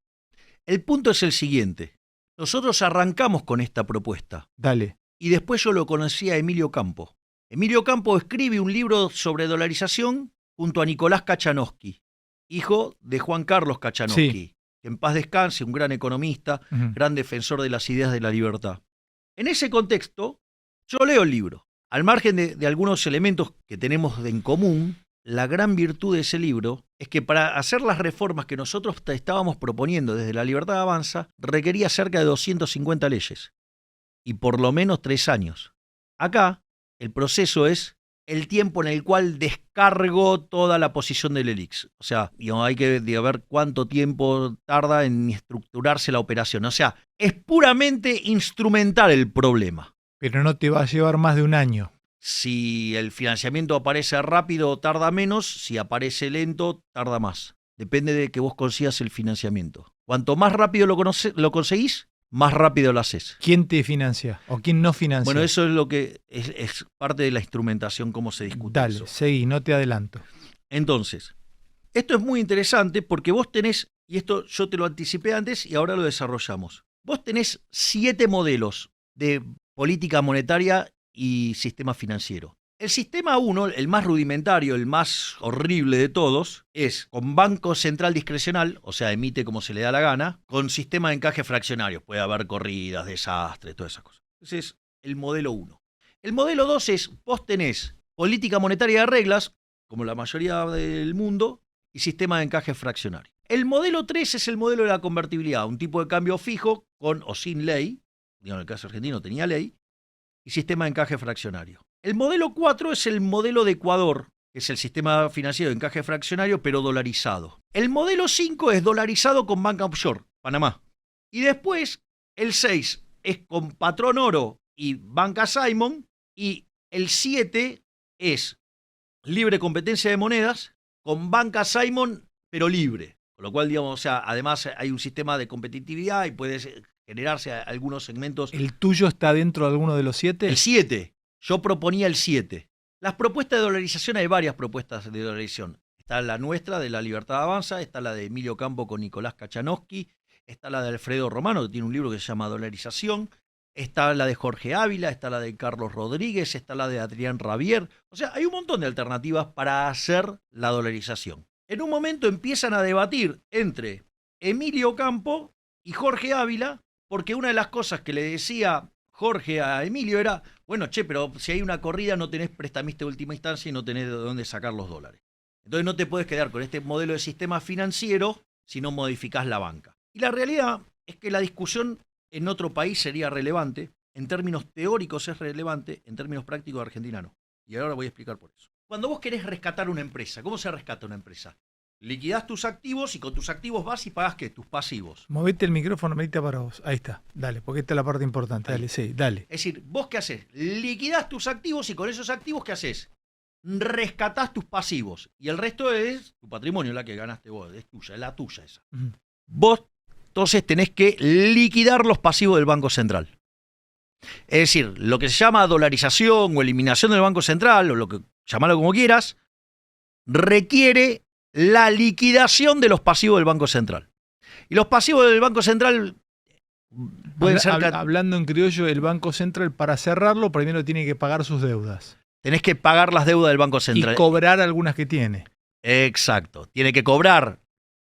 El punto es el siguiente. Nosotros arrancamos con esta propuesta. Dale. Y después yo lo conocí a Emilio Campo. Emilio Campo escribe un libro sobre dolarización junto a Nicolás Kachanowski, hijo de Juan Carlos Kachanowski, Sí. que en paz descanse, un gran economista, gran defensor de las ideas de la libertad. En ese contexto, yo leo el libro. Al margen de algunos elementos que tenemos en común, la gran virtud de ese libro es que para hacer las reformas que nosotros estábamos proponiendo desde La Libertad Avanza, requería cerca de 250 leyes y por lo menos 3 años. Acá, el proceso es el tiempo en el cual descargo toda la posición del ELIX. O sea, hay que ver cuánto tiempo tarda en estructurarse la operación. O sea, es puramente instrumental el problema. Pero no te va a llevar más de un año. Si el financiamiento aparece rápido, tarda menos. Si aparece lento, tarda más. Depende de que vos consigas el financiamiento. Cuanto más rápido lo conseguís, más rápido lo haces. ¿Quién te financia o quién no financia? Bueno, eso es lo que es parte de la instrumentación, cómo se discute. Dale, eso. Seguí, no te adelanto. Entonces, esto es muy interesante porque vos tenés, y esto yo te lo anticipé antes y ahora lo desarrollamos, vos tenés 7 modelos de política monetaria y sistema financiero. El sistema 1, el más rudimentario, el más horrible de todos, es con banco central discrecional, o sea, emite como se le da la gana, con sistema de encaje fraccionario. Puede haber corridas, desastres, todas esas cosas. Ese es el modelo 1. El modelo 2 es, vos tenés política monetaria de reglas, como la mayoría del mundo, y sistema de encaje fraccionario. El modelo 3 es el modelo de la convertibilidad, un tipo de cambio fijo con o sin ley, en el caso argentino tenía ley, y sistema de encaje fraccionario. El modelo 4 es el modelo de Ecuador, que es el sistema financiero de encaje fraccionario, pero dolarizado. El modelo 5 es dolarizado con banca offshore, Panamá. Y después, el 6 es con patrón oro y banca Simon. Y el 7 es libre competencia de monedas con banca Simon, pero libre. Con lo cual, digamos, o sea, además hay un sistema de competitividad y puede generarse algunos segmentos. ¿El tuyo está dentro de alguno de los 7? El 7. Yo proponía el 7. Las propuestas de dolarización, hay varias propuestas de dolarización. Está la nuestra, de La Libertad Avanza, está la de Emilio Campo con Nicolás Kachanowski, está la de Alfredo Romano, que tiene un libro que se llama Dolarización, está la de Jorge Ávila, está la de Carlos Rodríguez, está la de Adrián Rabier. O sea, hay un montón de alternativas para hacer la dolarización. En un momento empiezan a debatir entre Emilio Campo y Jorge Ávila Porque una de las cosas que le decía Jorge a Emilio era, bueno, che, pero si hay una corrida no tenés prestamista de última instancia y no tenés de dónde sacar los dólares. Entonces no te puedes quedar con este modelo de sistema financiero si no modificás la banca. Y la realidad es que la discusión en otro país sería relevante, en términos teóricos es relevante, en términos prácticos Argentina no. Y ahora voy a explicar por eso. Cuando vos querés rescatar una empresa, ¿cómo se rescata una empresa? Liquidás tus activos y con tus activos vas y pagás ¿qué? Tus pasivos. Movete el micrófono, medita para vos. Ahí está, dale, porque esta es la parte importante. Ahí. Dale, sí, dale. Es decir, ¿vos qué haces? Liquidás tus activos y con esos activos ¿qué haces? Rescatás tus pasivos. Y el resto es tu patrimonio, la que ganaste vos, es tuya, es la tuya esa. Vos entonces tenés que liquidar los pasivos del Banco Central. Es decir, lo que se llama dolarización o eliminación del Banco Central, o lo que llamalo como quieras, requiere la liquidación de los pasivos del Banco Central. Y los pasivos del Banco Central pueden ser... Hablando en criollo, el Banco Central para cerrarlo primero tiene que pagar sus deudas. Tenés que pagar las deudas del Banco Central. Y cobrar algunas que tiene. Exacto. Tiene que cobrar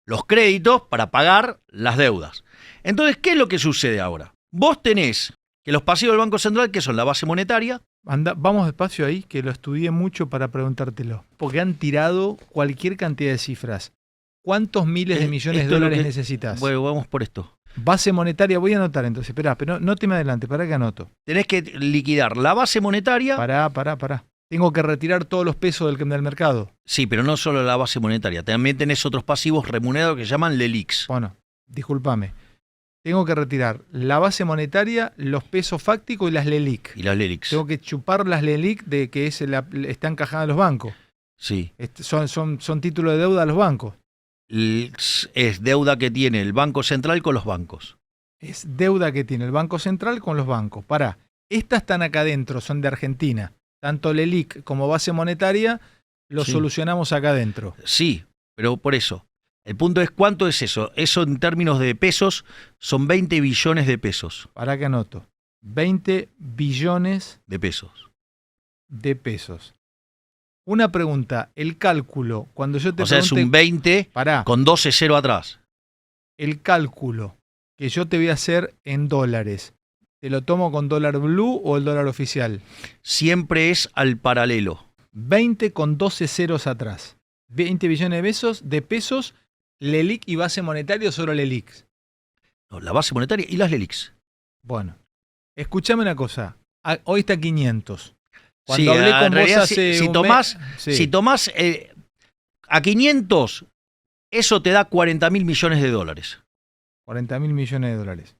los créditos para pagar las deudas. Entonces, ¿qué es lo que sucede ahora? Vos tenés que los pasivos del Banco Central, que son la base monetaria... Vamos despacio ahí, que lo estudié mucho para preguntártelo. Porque han tirado cualquier cantidad de cifras. ¿Cuántos miles de millones de dólares necesitas? Bueno, vamos por esto. Base monetaria, voy a anotar entonces. Esperá, pero no te me adelante, para que anoto. Tenés que liquidar la base monetaria... Pará. Tengo que retirar todos los pesos del mercado. Sí, pero no solo la base monetaria. También tenés otros pasivos remunerados que se llaman LELIQs. Bueno, discúlpame. Tengo que retirar la base monetaria, los pesos fácticos y las LELIQ. Y las LELIQs. Tengo que chupar las LELIQ de que está encajada en los bancos. Sí. Son títulos de deuda a los bancos. Es deuda que tiene el Banco Central con los bancos. Es deuda que tiene el Banco Central con los bancos. Pará, estas están acá adentro, son de Argentina. Tanto LELIQ como base monetaria lo solucionamos acá adentro. Sí, pero por eso. El punto es ¿cuánto es eso? Eso en términos de pesos son 20 billones de pesos. Pará que anoto. 20 billones de pesos. De pesos. Una pregunta, el cálculo, cuando yo te O sea, pregunte, es un 20 con 12 cero atrás. El cálculo que yo te voy a hacer en dólares, ¿te lo tomo con dólar blue o el dólar oficial? Siempre es al paralelo. 20 con 12 ceros atrás. 20 billones de pesos, LELIQ y base monetaria o solo LELIQ. No, la base monetaria y las LELIQs. Bueno, escúchame una cosa. Hoy está 500. Cuando hablé con vos hace si tomás a 500, eso te da 40.000 millones de dólares. 40.000 millones de dólares.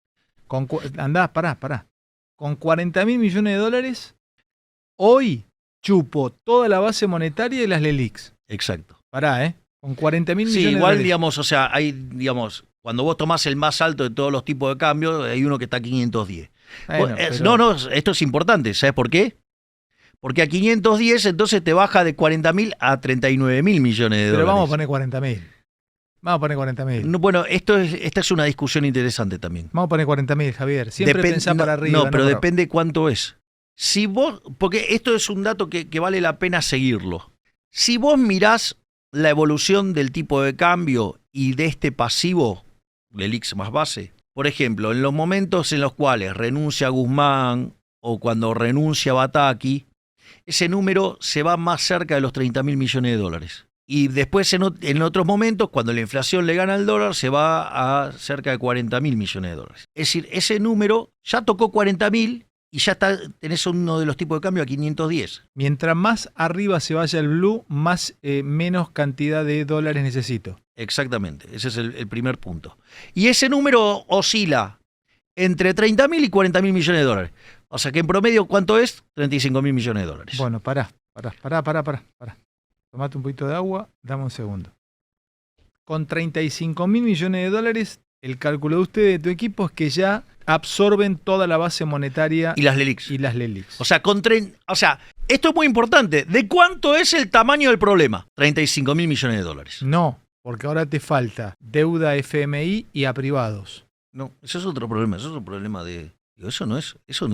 Pará. Con 40.000 millones de dólares, hoy chupo toda la base monetaria y las LELIQs. Exacto. Pará, Con 40.000 millones de dólares. Sí, igual, digamos, o sea, cuando vos tomás el más alto de todos los tipos de cambio, hay uno que está a 510. Bueno, No, esto es importante. ¿Sabes por qué? Porque a 510 entonces te baja de 40.000 a 39.000 millones de dólares. Pero vamos a poner 40.000. Vamos a poner 40.000. No, bueno, esta es una discusión interesante también. Vamos a poner 40.000, Javier. Siempre pensá para arriba. No, pero depende cuánto es. Si vos, porque esto es un dato que vale la pena seguirlo. Si vos mirás la evolución del tipo de cambio y de este pasivo, LELIQ más base, por ejemplo, en los momentos en los cuales renuncia Guzmán o cuando renuncia Bataki, ese número se va más cerca de los 30.000 millones de dólares. Y después en otros momentos, cuando la inflación le gana al dólar, se va a cerca de 40.000 millones de dólares. Es decir, ese número ya tocó 40.000 y ya tenés uno de los tipos de cambio a 510. Mientras más arriba se vaya el blue, menos cantidad de dólares necesito. Exactamente, ese es el primer punto. Y ese número oscila entre 30.000 y 40.000 millones de dólares. O sea que en promedio, ¿cuánto es? 35.000 millones de dólares. Bueno, pará. Tomate un poquito de agua, dame un segundo. Con 35.000 millones de dólares, el cálculo de usted, de tu equipo, es que ya absorben toda la base monetaria y las LELIQs. O sea, esto es muy importante. ¿De cuánto es el tamaño del problema? 35.000 millones de dólares. No, porque ahora te falta deuda FMI y a privados. No, eso es otro problema. Eso es un problema de... Eso no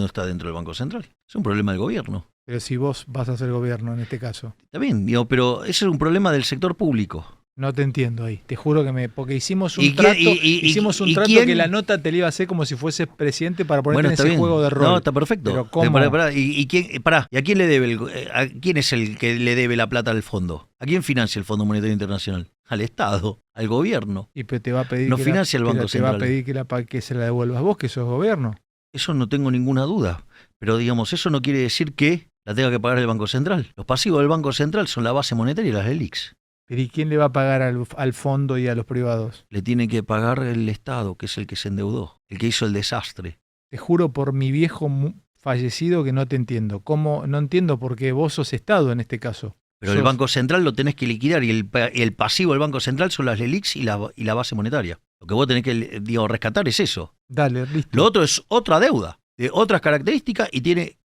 está dentro del Banco Central. Es un problema del gobierno. Pero si vos vas a ser gobierno en este caso. Está bien, pero ese es un problema del sector público. No te entiendo ahí. Te juro que porque hicimos un ¿Y trato, quién- hicimos un y trato quién? que la nota te la iba a hacer como si fueses presidente para ponerte Bueno, en está ese bien. juego de rol. No, está perfecto. Pero ¿cómo? Pará. ¿Y quién, pará, ¿y a quién le debe a quién es el que le debe la plata al fondo? ¿A quién financia el Fondo Monetario Internacional? Al Estado, al gobierno. Y pero te va a pedir No que financia el Banco te va a Central. pedir que se la devuelvas vos, que sos gobierno. Eso no tengo ninguna duda. Pero digamos, eso no quiere decir que la tenga que pagar el Banco Central. Los pasivos del Banco Central son la base monetaria y las LELIQs. Pero ¿y quién le va a pagar al fondo y a los privados? Le tiene que pagar el Estado, que es el que se endeudó, el que hizo el desastre. Te juro por mi viejo fallecido que no te entiendo. ¿Cómo? No entiendo porque vos sos Estado en este caso. Pero el Banco Central lo tenés que liquidar y el pasivo del Banco Central son las LELIQs y la base monetaria. Lo que vos tenés que rescatar es eso. Dale, listo. Lo otro es otra deuda, de otras características y tiene,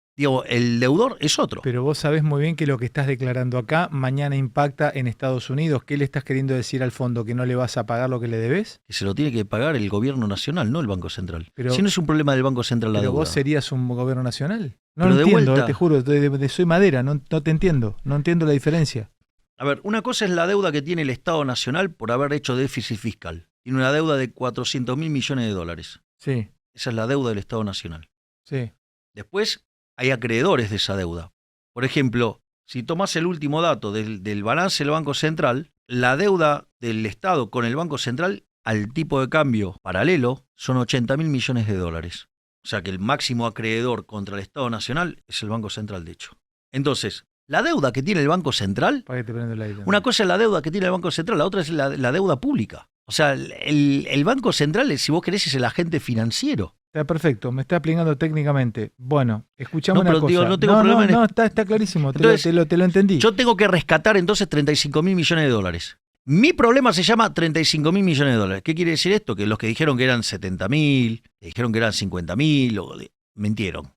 el deudor es otro. Pero vos sabés muy bien que lo que estás declarando acá mañana impacta en Estados Unidos. ¿Qué le estás queriendo decir al fondo? ¿Que no le vas a pagar lo que le debes? Que se lo tiene que pagar el gobierno nacional, no el Banco Central. Pero, si no es un problema del Banco Central la pero deuda. vos serías un gobierno nacional. No Pero lo de entiendo, vuelta. te juro, soy madera, no te entiendo. No entiendo la diferencia. A ver, una cosa es la deuda que tiene el Estado Nacional por haber hecho déficit fiscal. Tiene una deuda de 400.000 millones de dólares. Sí, Esa es la deuda del Estado Nacional. sí. Después hay acreedores de esa deuda. Por ejemplo, si tomás el último dato del balance del Banco Central, la deuda del Estado con el Banco Central al tipo de cambio paralelo son 80.000 millones de dólares. O sea que el máximo acreedor contra el Estado Nacional es el Banco Central, de hecho. Entonces, la deuda que tiene el Banco Central, Para que te prenda el aire. una cosa es la deuda que tiene el Banco Central, la otra es la deuda pública. O sea, el Banco Central, si vos querés, es el agente financiero. Está perfecto, me está explicando técnicamente. Bueno, escuchame No, una pero cosa. digo, no tengo problema en está clarísimo, Entonces, te lo entendí. Yo tengo que rescatar entonces 35.000 millones de dólares. Mi problema se llama 35.000 millones de dólares. ¿Qué quiere decir esto? Que los que dijeron que eran 70.000, que dijeron que eran 50.000, mintieron.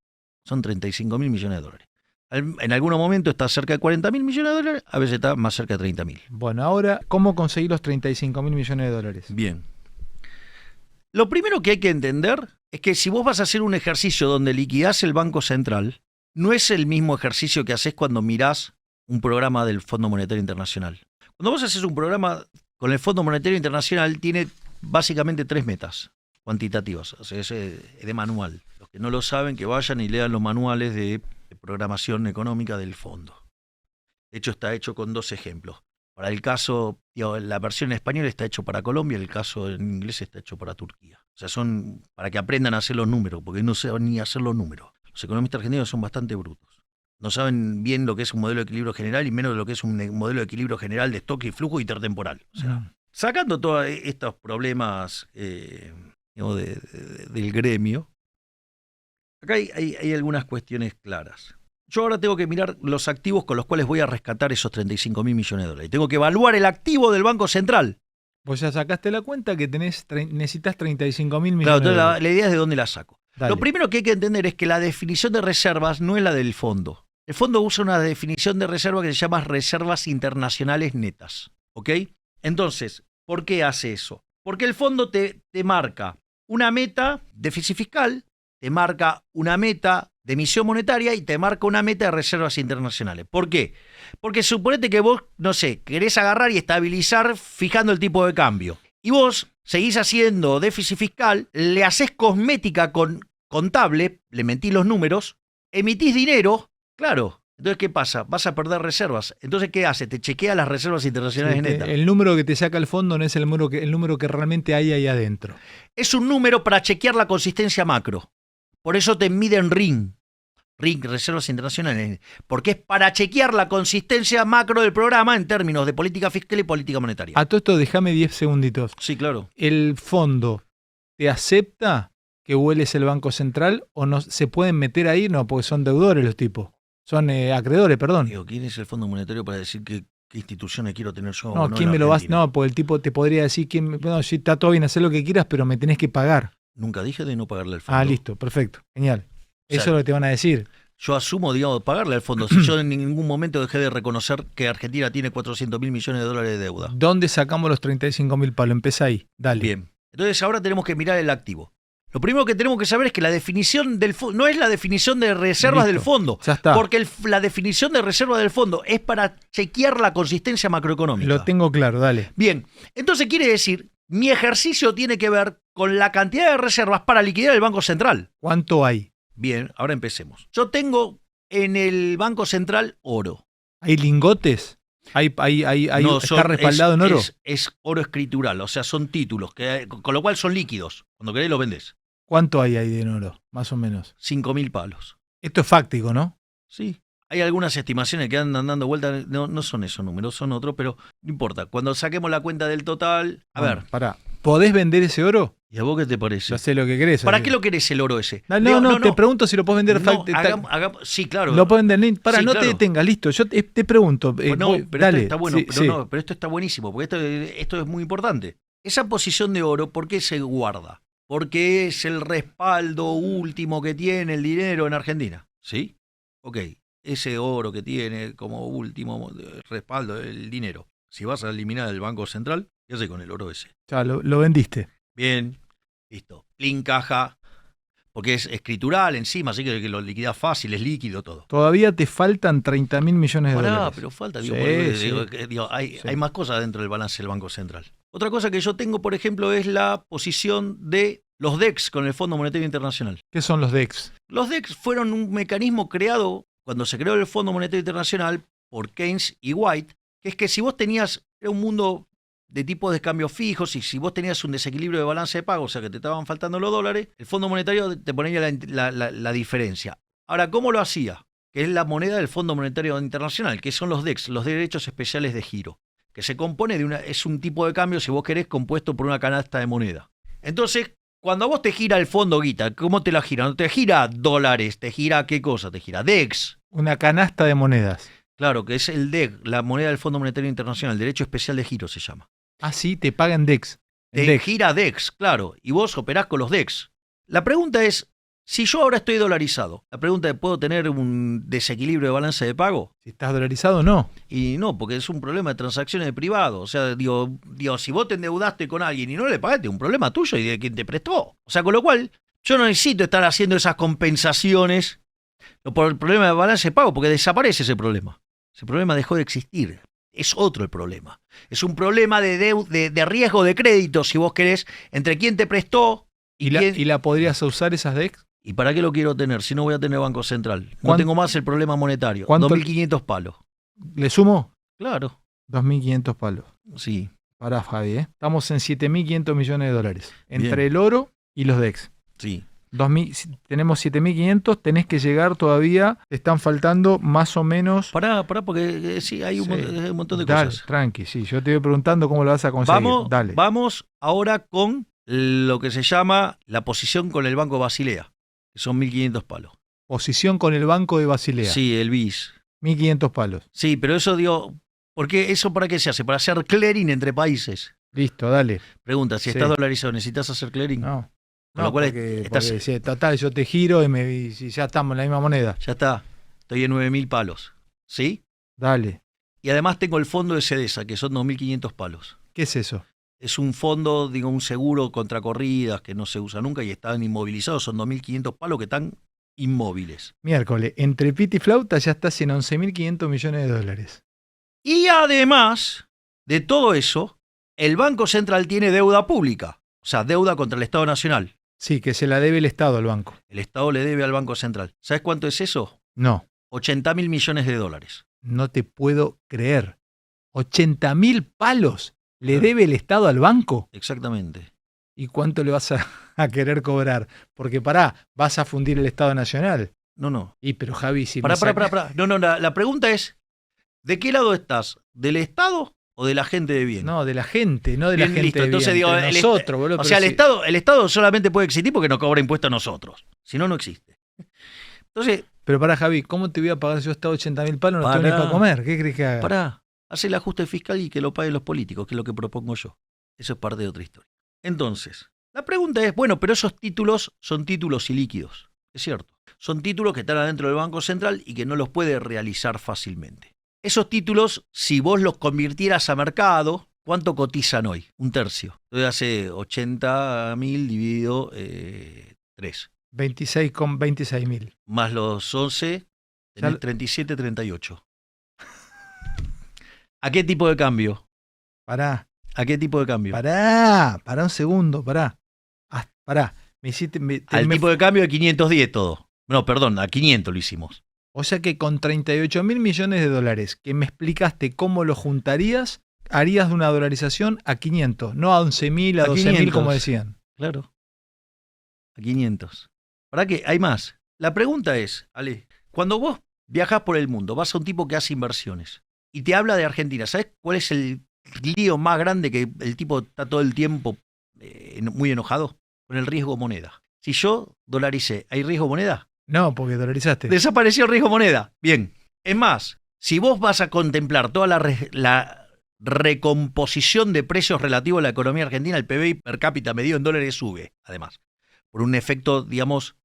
Son 35.000 millones de dólares. En algunos momentos está cerca de 40.000 millones de dólares, a veces está más cerca de 30.000. Bueno, ahora, ¿cómo conseguir los 35.000 millones de dólares? Bien. Lo primero que hay que entender es que si vos vas a hacer un ejercicio donde liquidás el Banco Central, no es el mismo ejercicio que haces cuando mirás un programa del Fondo Monetario Internacional. Cuando vos haces un programa con el Fondo Monetario Internacional, tiene básicamente 3 metas cuantitativas, o sea, es de manual. Los que no lo saben, que vayan y lean los manuales de programación económica del fondo. De hecho, está hecho con 2 ejemplos. Para el caso, la versión en español está hecho para Colombia, el caso en inglés está hecho para Turquía. O sea, son para que aprendan a hacer los números, porque no saben ni hacer los números. Los economistas argentinos son bastante brutos. No saben bien lo que es un modelo de equilibrio general y menos de lo que es un modelo de equilibrio general de stock y flujo intertemporal. O sea, sacando todos estos problemas del gremio, acá hay algunas cuestiones claras. Yo ahora tengo que mirar los activos con los cuales voy a rescatar esos 35.000 millones de dólares. Tengo que evaluar el activo del Banco Central. Vos ya sacaste la cuenta que necesitas 35.000 millones Claro, de entonces dólares. la idea es de dónde la saco. Dale. Lo primero que hay que entender es que la definición de reservas no es la del fondo. El fondo usa una definición de reserva que se llama reservas internacionales netas. ¿Ok? Entonces, ¿por qué hace eso? Porque el fondo te marca una meta de déficit fiscal, te marca una meta de emisión monetaria y te marca una meta de reservas internacionales. ¿Por qué? Porque suponete que vos, no sé, querés agarrar y estabilizar fijando el tipo de cambio. Y vos seguís haciendo déficit fiscal, le haces cosmética contable, le mentís los números, emitís dinero, claro. Entonces, ¿qué pasa? Vas a perder reservas. Entonces, ¿qué hace? Te chequea las reservas internacionales Sí, netas. el número que te saca el fondo no es el número que realmente hay ahí adentro. Es un número para chequear la consistencia macro. Por eso te miden RIN, reservas internacionales, porque es para chequear la consistencia macro del programa en términos de política fiscal y política monetaria. A todo esto déjame 10 segunditos. Sí, claro. ¿El fondo te acepta que hueles el Banco Central o no se pueden meter ahí? No, porque son deudores los tipos. Son acreedores, perdón. Digo, ¿quién es el Fondo Monetario para decir qué instituciones quiero tener yo? No, ¿quién me lo vas? No, porque el tipo te podría decir, no, sí, está todo bien, hacer lo que quieras, pero me tenés que pagar. Nunca dije de no pagarle al fondo. Ah, listo, perfecto, genial. Eso sea, es lo que te van a decir. Yo asumo, digamos, pagarle al fondo. Si yo en ningún momento dejé de reconocer que Argentina tiene 400.000 millones de dólares de deuda. ¿Dónde sacamos los 35.000 palos? Empezá ahí, dale. Bien. Entonces ahora tenemos que mirar el activo. Lo primero que tenemos que saber es que la definición del fondo no es la definición de reservas Listo, del fondo, ya está. porque la definición de reserva del fondo es para chequear la consistencia macroeconómica. Lo tengo claro, dale. Bien, entonces quiere decir, mi ejercicio tiene que ver con la cantidad de reservas para liquidar el Banco Central. ¿Cuánto hay? Bien, ahora empecemos. Yo tengo en el Banco Central oro. ¿Hay lingotes? No, ¿Está respaldado en oro? Es oro escritural, o sea, son títulos, con lo cual son líquidos. Cuando querés los vendés. ¿Cuánto hay ahí en oro, más o menos? 5.000 palos. Esto es fáctico, ¿no? Sí. Hay algunas estimaciones que andan dando vueltas, no son esos números, son otros, pero no importa. Cuando saquemos la cuenta del total, a ver. Pará, ¿podés vender ese oro? ¿Y a vos qué te parece? Yo sé lo que querés. ¿Para qué lo querés el oro ese? No, te pregunto si lo podés vender. Sí, claro. Lo pueden vender. Para, Sí, no claro. te detengas, listo. Yo te pregunto. Pero dale, esto está bueno, sí, pero sí. no, pero esto está buenísimo, porque esto es muy importante. Esa posición de oro, ¿por qué se guarda? Porque es el respaldo último que tiene el dinero en Argentina. ¿Sí? Ok. Ese oro que tiene como último respaldo el dinero. Si vas a eliminar el Banco Central, ¿qué haces con el oro ese? Ya, lo vendiste. Bien, listo. Plin caja, porque es escritural encima, así que lo liquidás fácil, es líquido todo. Todavía te faltan 30.000 millones de dólares. Pero falta, Sí, hay más cosas dentro del balance del Banco Central. Otra cosa que yo tengo, por ejemplo, es la posición de los DEX con el Fondo Monetario Internacional. ¿Qué son los DEX? Los DEX fueron un mecanismo creado cuando se creó el Fondo Monetario Internacional por Keynes y White, que es que si vos tenías un mundo de tipos de cambios fijos y si vos tenías un desequilibrio de balance de pago, o sea que te estaban faltando los dólares, el Fondo Monetario te ponía la diferencia. Ahora, ¿cómo lo hacía? Que es la moneda del Fondo Monetario Internacional, que son los DEX, los derechos especiales de giro, que se compone es un tipo de cambio, si vos querés, compuesto por una canasta de moneda. Entonces, cuando a vos te gira el fondo guita, ¿cómo te la gira? No te gira dólares, te gira ¿qué cosa? Te gira DEX. Una canasta de monedas. Claro, que es el DEX, la moneda del Fondo Monetario Internacional, el derecho especial de giro se llama. Ah, sí, te pagan DEX. Te gira DEX, claro, y vos operás con los DEX. La pregunta es, si yo ahora estoy dolarizado, la pregunta es, ¿puedo tener un desequilibrio de balance de pago? Si estás dolarizado, no. Y no, porque es un problema de transacciones de privado. O sea, digo, si vos te endeudaste con alguien y no le pagaste, es un problema tuyo y de quien te prestó. O sea, con lo cual, yo no necesito estar haciendo esas compensaciones por el problema de balance de pago, porque desaparece ese problema. Ese problema dejó de existir. Es otro el problema. Es un problema de riesgo de crédito, si vos querés, entre quién te prestó ¿Y la podrías usar esas DEX? ¿Y para qué lo quiero tener si no voy a tener Banco Central? No tengo más el problema monetario. 2.500 palos. ¿Le sumo? Claro. 2.500 palos. Sí. Pará, Fabi, Estamos en 7.500 millones de dólares. Entre Bien. el oro y los DEX. Sí. Tenemos 7.500, tenés que llegar todavía, te están faltando más o menos... Pará, porque sí, hay un montón de Dale, cosas. tranqui, sí, yo te voy preguntando cómo lo vas a conseguir. Vamos ahora con lo que se llama la posición con el Banco Basilea, que son 1.500 palos. Posición con el Banco de Basilea. Sí, el BIS. 1.500 palos. Sí, pero eso ¿por qué? ¿Eso para qué se hace? Para hacer clearing entre países. Listo, dale. Pregunta, si estás dolarizado, ¿necesitas hacer clearing? No. Con lo cual porque si, total, yo te giro y si ya estamos en la misma moneda. Ya está, estoy en 9.000 palos, ¿sí? Dale. Y además tengo el fondo de CEDESA, que son 2.500 palos. ¿Qué es eso? Es un fondo, un seguro contra corridas que no se usa nunca y están inmovilizados, son 2.500 palos que están inmóviles. Miércoles, entre pita y flauta ya estás en 11.500 millones de dólares. Y además de todo eso, el Banco Central tiene deuda pública, o sea, deuda contra el Estado Nacional. Sí, que se la debe el Estado al banco. El Estado le debe al Banco Central. ¿Sabes cuánto es eso? No. 80.000 millones de dólares. No te puedo creer. 80.000 palos le debe el Estado al banco. Exactamente. ¿Y cuánto le vas a querer cobrar? Porque vas a fundir el Estado Nacional. No. Y pero Javi, si Pará. No, la pregunta es, ¿de qué lado estás? ¿Del Estado o de la gente de bien? No, de la gente, no de Bien, la gente listo. de Entonces bien. digo, Nosotros, boludo. O sea, el Estado solamente puede existir porque nos cobra impuestos a nosotros. Si no, no existe. Entonces... Pero pará, Javi, ¿cómo te voy a pagar si yo estaba 80.000 palos? No tengo ni para comer. ¿Qué crees que haga? Pará, hace el ajuste fiscal y que lo paguen los políticos, que es lo que propongo yo. Eso es parte de otra historia. Entonces, la pregunta es, bueno, pero esos títulos son títulos ilíquidos. Es cierto. Son títulos que están adentro del Banco Central y que no los puede realizar fácilmente. Esos títulos, si vos los convirtieras a mercado, ¿Cuánto cotizan hoy? Un tercio. Entonces hace 80.000 dividido 3. 26,26.000. Más los 11, tenés 37, 38. ¿A qué tipo de cambio? Pará. ¿A qué tipo de cambio? Pará un segundo, pará. Me hiciste. Al tipo de cambio de 510 todo. No, perdón, a 500 lo hicimos. O sea que con 38.000 millones de dólares que me explicaste cómo lo juntarías, harías de una dolarización a 500, no a 11.000, a 12.000 como decían. Claro. A 500. ¿Para qué? Hay más. La pregunta es, Ale, cuando vos viajás por el mundo, vas a un tipo que hace inversiones y te habla de Argentina, ¿sabes cuál es el lío más grande que el tipo está todo el tiempo muy enojado? Con el riesgo moneda. Si yo dolaricé, ¿hay riesgo moneda? No, porque dolarizaste. Desapareció el riesgo moneda. Bien. Es más, si vos vas a contemplar toda la recomposición de precios relativo a la economía argentina, el PBI per cápita medido en dólares sube, además, por un efecto, digamos,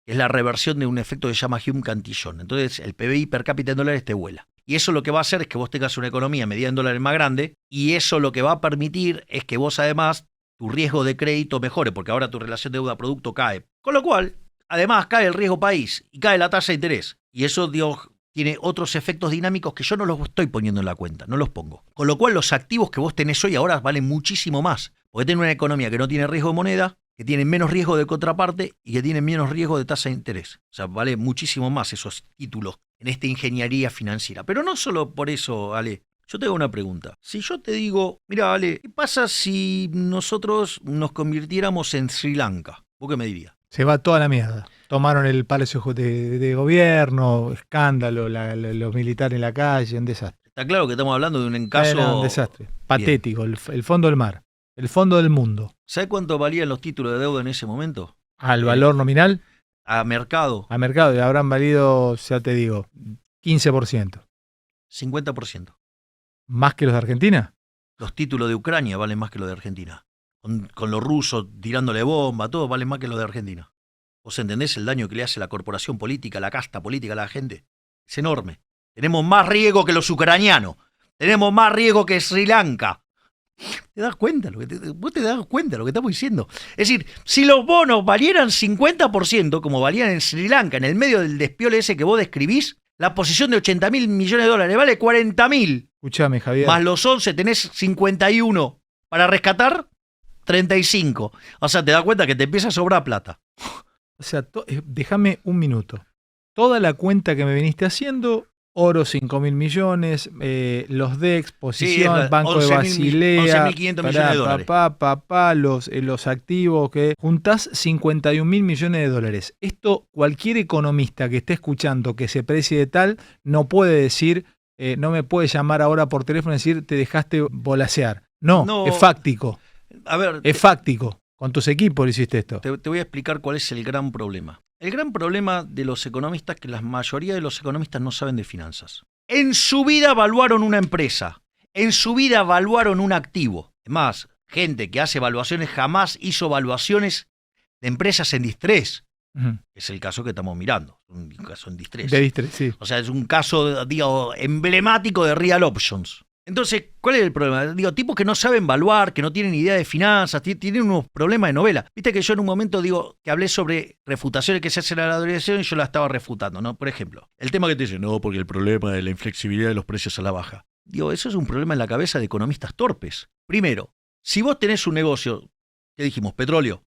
es la reversión de un efecto que se llama Hume-Cantillon. Entonces, el PBI per cápita en dólares te vuela. Y eso lo que va a hacer es que vos tengas una economía medida en dólares más grande, y eso lo que va a permitir es que vos, además, tu riesgo de crédito mejore, porque ahora tu relación deuda-producto cae. Con lo cual, además, cae el riesgo país y cae la tasa de interés. Y eso, Dios, tiene otros efectos dinámicos que yo no los estoy poniendo en la cuenta, no los pongo. Con lo cual, los activos que vos tenés hoy ahora valen muchísimo más, porque tenés una economía que no tiene riesgo de moneda, que tiene menos riesgo de contraparte y que tiene menos riesgo de tasa de interés. O sea, vale muchísimo más esos títulos en esta ingeniería financiera. Pero no solo por eso, Ale. Yo te hago una pregunta. Si yo te digo, mira, Ale, ¿qué pasa si nosotros nos convirtiéramos en Sri Lanka? ¿Vos qué me dirías? Se va toda la mierda. Tomaron el palacio de gobierno, escándalo, los militares en la calle, un desastre. Está claro que estamos hablando de un caso... Era un desastre. Patético, el fondo del mar, el fondo del mundo. ¿Sabes cuánto valían los títulos de deuda en ese momento? ¿Al valor nominal? A mercado. A mercado, y habrán valido, ya te digo, 15%. 50%. ¿Más que los de Argentina? Los títulos de Ucrania valen más que los de Argentina. Con los rusos tirándole bomba, todo vale más que los de Argentina. ¿Vos entendés el daño que le hace la corporación política, la casta política a la gente? Es enorme. Tenemos más riesgo que los ucranianos. Tenemos más riesgo que Sri Lanka. ¿Te das cuenta? Vos te das cuenta de lo que estamos diciendo. Es decir, si los bonos valieran 50%, como valían en Sri Lanka, en el medio del despiole ese que vos describís, la posición de 80.000 millones de dólares vale 40.000. Escuchame, Javier. Más los 11 tenés 51. Para rescatar, 35. O sea, te das cuenta que te empieza a sobrar plata. O sea, déjame un minuto. Toda la cuenta que me viniste haciendo, oro 5.000 millones, los DEX, posición, sí, Banco de Basilea, 11.500 millones de dólares. Los activos, que juntás 51.000 millones de dólares. Esto cualquier economista que esté escuchando que se precie de tal, no puede decir, no me puede llamar ahora por teléfono y decir, te dejaste volasear. No, es fáctico. A ver, es fáctico. Con tus equipos le hiciste esto. Te voy a explicar cuál es el gran problema. El gran problema de los economistas es que la mayoría de los economistas no saben de finanzas. En su vida evaluaron una empresa. En su vida evaluaron un activo. Es más, gente que hace evaluaciones jamás hizo evaluaciones de empresas en distrés. Es el caso que estamos mirando. Un caso en distrés. De distrés, sí. O sea, es un caso, digo, emblemático de real options. Entonces, ¿cuál es el problema? Digo, tipos que no saben evaluar, que no tienen idea de finanzas, tienen unos problemas de novela. Viste que yo en un momento digo que hablé sobre refutaciones que se hacen a la dolarización y yo la estaba refutando, ¿no? Por ejemplo, el tema que te dice, no, porque el problema de la inflexibilidad de los precios a la baja. Digo, eso es un problema en la cabeza de economistas torpes. Primero, si vos tenés un negocio, ¿qué dijimos? Petróleo,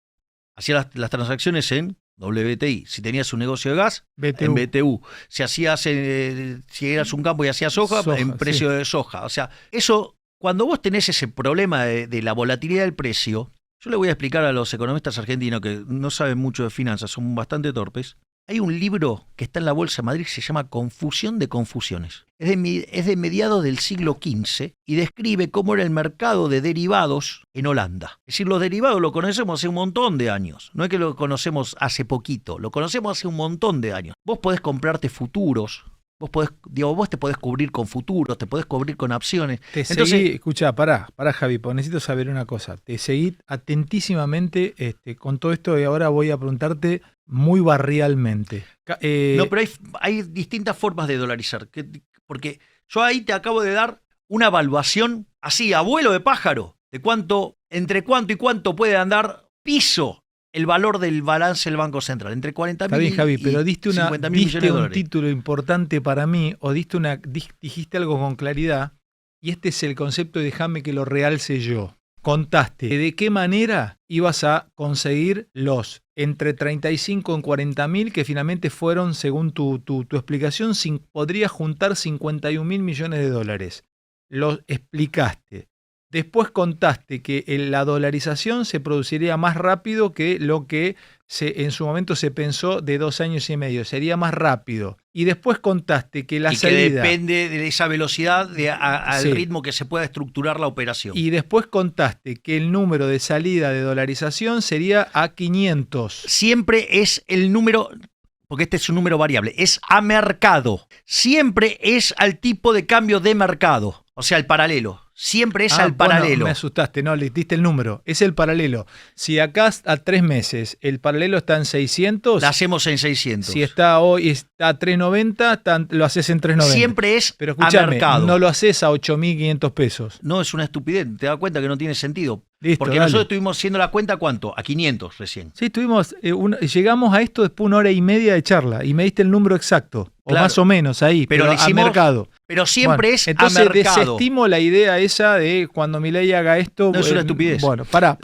hacías las transacciones en WTI. Si tenías un negocio de gas, BTU. En BTU. Si hacías, si eras un campo y hacías soja en precio de soja. O sea, eso, cuando vos tenés ese problema de la volatilidad del precio, yo le voy a explicar a los economistas argentinos que no saben mucho de finanzas, son bastante torpes. Hay un libro que está en la Bolsa de Madrid que se llama Confusión de Confusiones. Es de mediados del siglo XV y describe cómo era el mercado de derivados en Holanda. Es decir, los derivados lo conocemos hace un montón de años. No es que lo conocemos hace poquito, lo conocemos hace un montón de años. Vos podés comprarte futuros. Vos te podés cubrir con futuros, te podés cubrir con opciones. Escuchá, pará, Javi, porque necesito saber una cosa. Te seguí atentísimamente con todo esto y ahora voy a preguntarte muy barrialmente. No, pero hay distintas formas de dolarizar. Porque yo ahí te acabo de dar una evaluación así, a vuelo de pájaro, de entre cuánto y cuánto puede andar piso el valor del balance del Banco Central, entre 40.000 Está bien, Javi, pero diste 50.000 millones de un dólares. título importante para mí, o dijiste algo con claridad, y este es el concepto, y déjame que lo realce yo. Contaste de qué manera ibas a conseguir los entre 35 y 40.000, que finalmente fueron, según tu explicación, podría juntar 51.000 millones de dólares. Lo explicaste. Después contaste que la dolarización se produciría más rápido que lo que en su momento se pensó de 2 años y medio. Sería más rápido. Y después contaste que la salida... que depende de esa velocidad, al Sí. ritmo que se pueda estructurar la operación. Y después contaste que el número de salida de dolarización sería a 500. Siempre es el número, porque este es un número variable, es a mercado. Siempre es al tipo de cambio de mercado, o sea, el paralelo. Siempre es al paralelo. Bueno, me asustaste, no, le diste el número. Es el paralelo. Si acá a 3 meses el paralelo está en 600, La hacemos en 600. si está hoy está a 390, lo haces en 390. Siempre es Pero a escúchame, mercado. no lo haces a 8.500 pesos. No, es una estupidez, te das cuenta que no tiene sentido. Listo, Porque dale. nosotros estuvimos haciendo la cuenta, ¿cuánto? A 500 recién. Sí, llegamos a esto después de 1 hora y media de charla y me diste el número exacto, Claro. o más o menos ahí, Pero pero le a hicimos- mercado. Pero siempre Bueno, es entonces a mercado. desestimo la idea esa de cuando Milei haga esto. No, es una estupidez. Bueno, pará.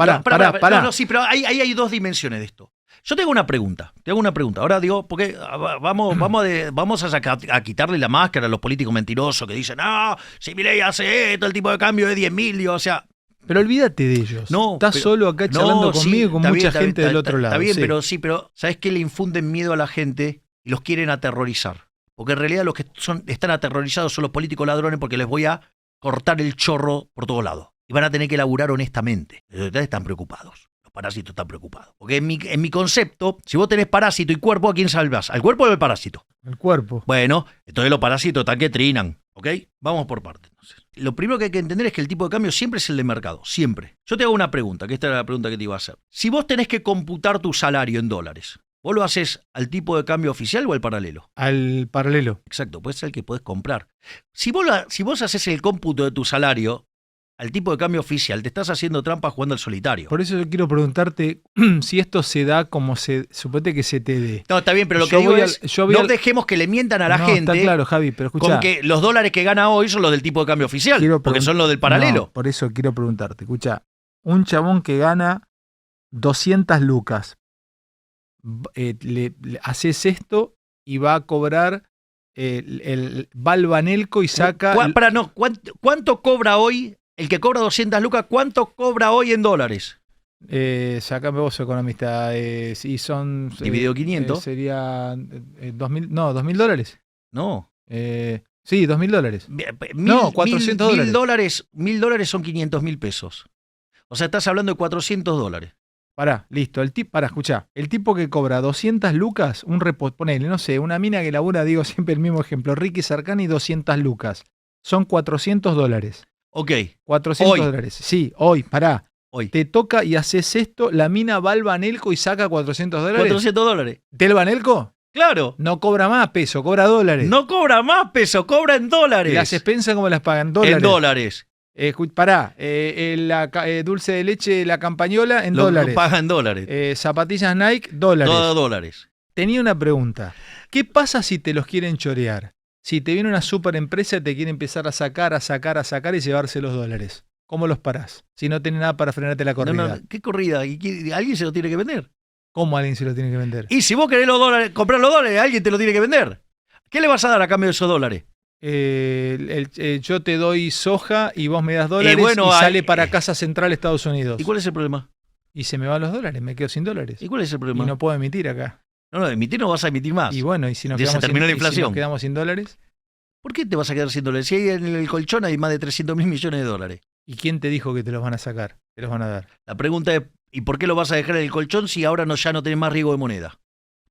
No, sí, pero ahí hay dos dimensiones de esto. Yo te hago una pregunta. Ahora digo, porque vamos a quitarle la máscara a los políticos mentirosos que dicen, si Milei hace esto, el tipo de cambio es 10.000, digo, o sea... Pero olvídate de ellos. No, Estás pero- solo acá charlando No, conmigo sí, y con está mucha bien, está gente bien, del otro lado. Está bien, Sí. pero ¿sabes qué le infunden miedo a la gente? Y los quieren aterrorizar. Porque en realidad los que están aterrorizados son los políticos ladrones, porque les voy a cortar el chorro por todos lados. Y van a tener que laburar honestamente. Ustedes están preocupados. Los parásitos están preocupados. Porque en mi concepto, si vos tenés parásito y cuerpo, ¿a quién salvás? ¿Al cuerpo o al parásito? El cuerpo. Bueno, entonces los parásitos están que trinan, ¿ok? Vamos por partes. Entonces, lo primero que hay que entender es que el tipo de cambio siempre es el de mercado, siempre. Yo te hago una pregunta, que esta era la pregunta que te iba a hacer. Si vos tenés que computar tu salario en dólares, ¿vos lo haces al tipo de cambio oficial o al paralelo? Al paralelo. Exacto, puede ser el que podés comprar. Si vos haces el cómputo de tu salario al tipo de cambio oficial, te estás haciendo trampa jugando al solitario. Por eso yo quiero preguntarte si esto se da como suponete que se te dé. No, está bien, pero lo Yo que digo voy es, yo voy no al- dejemos que le mientan a la No, gente está claro, Javi, pero escuchá. con que los dólares que gana hoy son los del tipo de cambio oficial, porque son los del paralelo. No, por eso quiero preguntarte. Escucha, un chabón que gana 200 lucas, le haces esto y va a cobrar va al Banelco y saca... ¿Cuánto cobra hoy el que cobra 200 lucas? ¿Cuánto cobra hoy en dólares? Sácame vos, economista. Si son... Dividido 500. Sería 2.000 dólares. No. Sí, 2.000 dólares. No, 400 dólares. $1.000 son 500.000 pesos. O sea, estás hablando de 400 dólares. Pará, listo. Escuchá. El tipo que cobra 200 lucas, ponele, no sé, una mina que labura, digo siempre el mismo ejemplo, Ricky Sarkani, 200 lucas. Son 400 dólares. Ok. 400 Hoy. dólares. Sí, hoy, pará. Hoy. Te toca y haces esto, la mina va al Banelco y saca 400 dólares. 400 dólares. ¿Del Banelco? Claro. No cobra más peso, cobra dólares. No cobra más peso, cobra en dólares. ¿Y las expensas cómo las pagan? Dólares. En dólares. Pará, dulce de leche, la campañola, en dólares. Lo paga en dólares. Zapatillas Nike, dólares. Todo dólares. Tenía una pregunta. ¿Qué pasa si te los quieren chorear? Si te viene una super empresa y te quiere empezar a sacar y llevarse los dólares. ¿Cómo los parás? Si no tiene nada para frenarte la corrida. No, ¿qué corrida? ¿Alguien se lo tiene que vender? ¿Cómo alguien se lo tiene que vender? Y si vos querés los dólares, comprar los dólares, alguien te lo tiene que vender. ¿Qué le vas a dar a cambio de esos dólares? Yo te doy soja y vos me das dólares bueno, y sale para Casa Central Estados Unidos. ¿Y cuál es el problema? Y se me van los dólares, me quedo sin dólares. ¿Y cuál es el Y problema? no puedo emitir acá. No, emitir no vas a emitir más. Y bueno, y si nos Ya se quedamos terminó la y si inflación. nos quedamos sin dólares, ¿Por qué te vas a quedar sin dólares? Si ahí en el colchón hay más de 300.000 millones de dólares. ¿y quién te dijo que te los van a sacar? Te los van a dar. La pregunta es, ¿y por qué lo vas a dejar en el colchón si ahora ya no tenés más riesgo de moneda?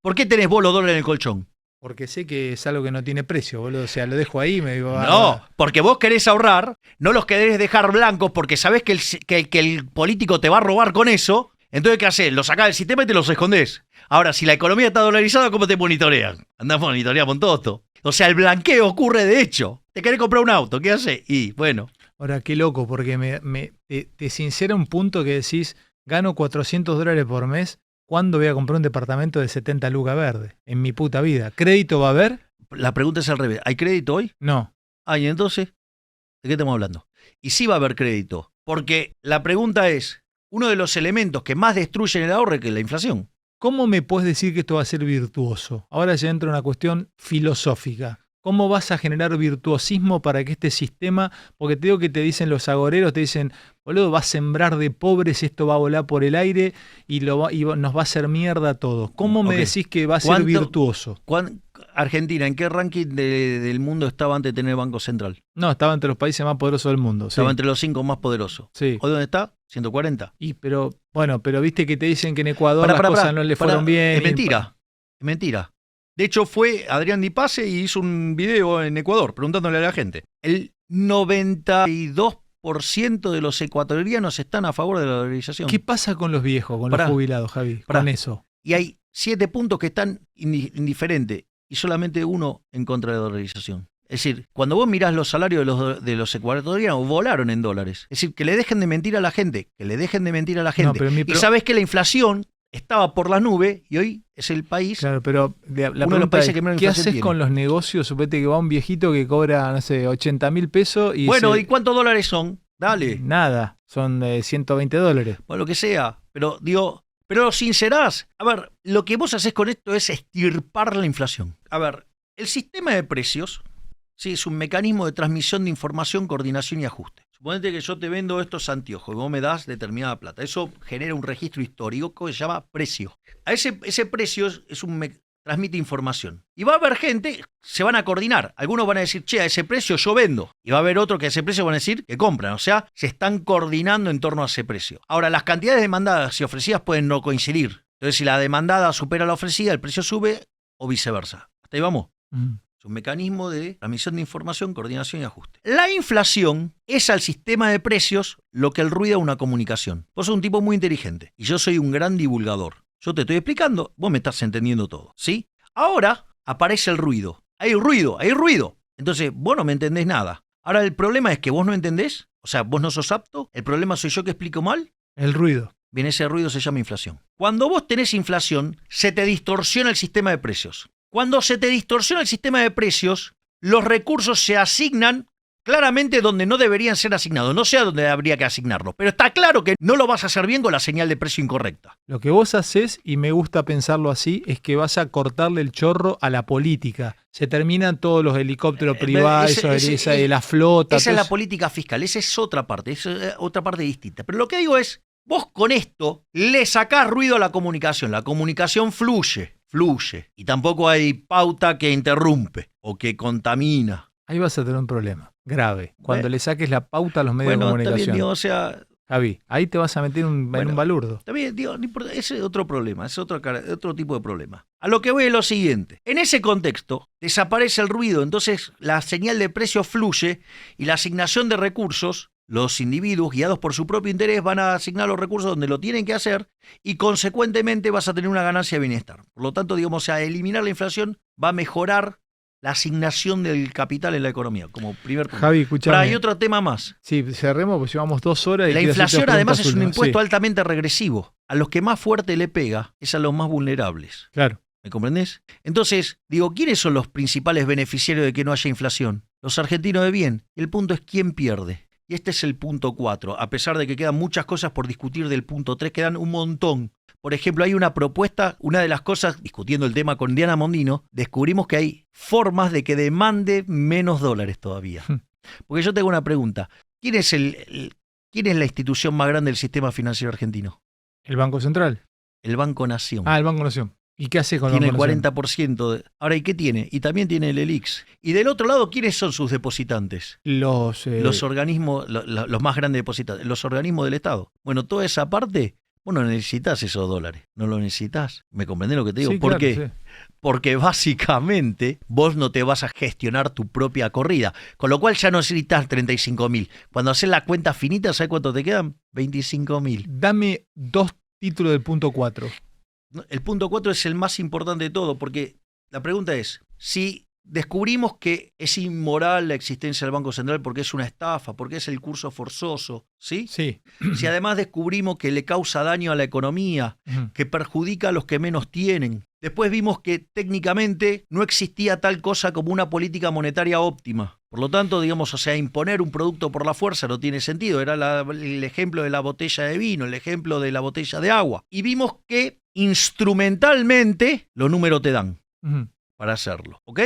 ¿Por qué tenés vos los dólares en el colchón? Porque sé que es algo que no tiene precio, boludo. O sea, lo dejo ahí y me digo... No, porque vos querés ahorrar, no los querés dejar blancos porque sabés que el político te va a robar con eso. Entonces, ¿qué haces? Los sacás del sistema y te los escondés. Ahora, si la economía está dolarizada, ¿cómo te monitorean? Andás monitoreando con todo esto. O sea, el blanqueo ocurre de hecho. te querés comprar un auto, ¿qué haces? Y bueno. Ahora, qué loco, porque te sincera un punto que decís, gano $400 por mes, ¿cuándo voy a comprar un departamento de 70 lucas verde? En mi puta vida. ¿Crédito va a haber? La pregunta es al revés. ¿Hay crédito hoy? No. Ah, y entonces, ¿de qué estamos hablando? Y sí va a haber crédito, porque la pregunta es, uno de los elementos que más destruyen el ahorro es que la inflación. ¿Cómo me puedes decir que esto va a ser virtuoso? Ahora ya entra una cuestión filosófica. ¿Cómo vas a generar virtuosismo para que este sistema, porque te digo que te dicen los agoreros, te dicen, boludo, va a sembrar de pobres, esto va a volar por el aire y nos va a hacer mierda todo? ¿Cómo me decís que va a ser virtuoso? Argentina, ¿en qué ranking del mundo estaba antes de tener Banco Central? No, estaba entre los países más poderosos del mundo. Estaba sí. entre los 5 más poderosos. Sí. ¿Hoy dónde está? 140. Pero viste que te dicen que en Ecuador las cosas no le fueron bien. Es mentira, es mentira. De hecho, fue Adrián Di Pase y hizo un video en Ecuador preguntándole a la gente. El 92% de los ecuatorianos están a favor de la dolarización. ¿Qué pasa con los viejos, con los jubilados, Javi? Con eso. Y hay 7 puntos que están indiferentes y solamente uno en contra de la dolarización. Es decir, cuando vos mirás los salarios de los ecuatorianos, volaron en dólares. Es decir, que le dejen de mentir a la gente, Y sabés que la inflación estaba por la nube y hoy es el país. Claro, pero uno de los países que menos ¿qué haces tiene? Con los negocios? Suponete que va un viejito que cobra, no sé, 80.000 pesos y. Bueno, ¿y cuántos dólares son? Dale. Nada, son $120. Bueno, lo que sea. Pero digo, pero sincerás. A ver, lo que vos haces con esto es extirpar la inflación. A ver, el sistema de precios, sí, es un mecanismo de transmisión de información, coordinación y ajuste. Suponete que yo te vendo estos anteojos y vos me das determinada plata. Eso genera un registro histórico que se llama precio. A ese precio transmite información. Y va a haber gente, se van a coordinar. Algunos van a decir, che, a ese precio yo vendo. Y va a haber otros que a ese precio van a decir que compran. O sea, se están coordinando en torno a ese precio. Ahora, las cantidades demandadas y ofrecidas pueden no coincidir. Entonces, si la demandada supera la ofrecida, el precio sube o viceversa. ¿Hasta ahí vamos? Es un mecanismo de transmisión de información, coordinación y ajuste. La inflación es al sistema de precios lo que el ruido a una comunicación. Vos sos un tipo muy inteligente y yo soy un gran divulgador. Yo te estoy explicando, vos me estás entendiendo todo, ¿sí? Ahora aparece el ruido. Hay ruido. Entonces, vos no me entendés nada. Ahora, el problema es que vos no entendés, o sea, vos no sos apto. ¿El problema soy yo que explico mal? El ruido. Bien, ese ruido se llama inflación. Cuando vos tenés inflación, se te distorsiona el sistema de precios. Cuando se te distorsiona el sistema de precios, los recursos se asignan claramente donde no deberían ser asignados. No sé a dónde habría que asignarlos, pero está claro que no lo vas a hacer bien con la señal de precio incorrecta. Lo que vos haces, y me gusta pensarlo así, es que vas a cortarle el chorro a la política. Se terminan todos los helicópteros privados, la flota. Esa es la política fiscal, esa es otra parte distinta. Pero lo que digo es, vos con esto le sacás ruido a la comunicación fluye. Y tampoco hay pauta que interrumpe o que contamina. Ahí vas a tener un problema grave. Cuando le saques la pauta a los medios de comunicación. También, digo, o sea, Javi, ahí te vas a meter en un balurdo. También, digo, ese es otro problema, ese es otro tipo de problema. A lo que voy es lo siguiente. En ese contexto, desaparece el ruido, entonces la señal de precio fluye y la asignación de recursos, los individuos guiados por su propio interés van a asignar los recursos donde lo tienen que hacer y consecuentemente vas a tener una ganancia de bienestar. Por lo tanto, digamos, a eliminar la inflación va a mejorar la asignación del capital en la economía, como primer punto. Javi, escuchame. Pero hay otro tema más. Sí, cerremos, pues llevamos 2 horas. La inflación además es un impuesto altamente regresivo. A los que más fuerte le pega es a los más vulnerables. Claro. ¿Me comprendés? Entonces, digo, ¿quiénes son los principales beneficiarios de que no haya inflación? Los argentinos de bien. El punto es quién pierde. Y este es el punto 4. A pesar de que quedan muchas cosas por discutir del punto 3, quedan un montón. Por ejemplo, hay una propuesta, una de las cosas, discutiendo el tema con Diana Mondino, descubrimos que hay formas de que demande menos dólares todavía. Porque yo tengo una pregunta. ¿Quién es la institución más grande del sistema financiero argentino? ¿El Banco Central? El Banco Nación. Ah, el Banco Nación. ¿Y qué hace con el Banco Nación? Tiene el 40%. Ahora, ¿y qué tiene? Y también tiene el ELIX. Y del otro lado, ¿quiénes son sus depositantes? Los organismos, los más grandes depositantes, los organismos del Estado. Bueno, toda esa parte, vos no necesitas esos dólares. No lo necesitas. ¿Me comprendés lo que te digo? Sí, ¿Por claro, qué? sí. Porque básicamente vos no te vas a gestionar tu propia corrida. Con lo cual ya no necesitas 35.000. Cuando haces la cuenta finita, ¿sabes cuánto te quedan? 25.000. Dame 2 títulos del punto 4. El punto 4 es el más importante de todo, porque la pregunta es, si descubrimos que es inmoral la existencia del Banco Central porque es una estafa, porque es el curso forzoso, ¿sí? Sí. Si además descubrimos que le causa daño a la economía, que perjudica a los que menos tienen. Después vimos que técnicamente no existía tal cosa como una política monetaria óptima. Por lo tanto, digamos, o sea, imponer un producto por la fuerza no tiene sentido. Era el ejemplo de la botella de vino, el ejemplo de la botella de agua. Y vimos que instrumentalmente los números te dan para hacerlo, ¿ok?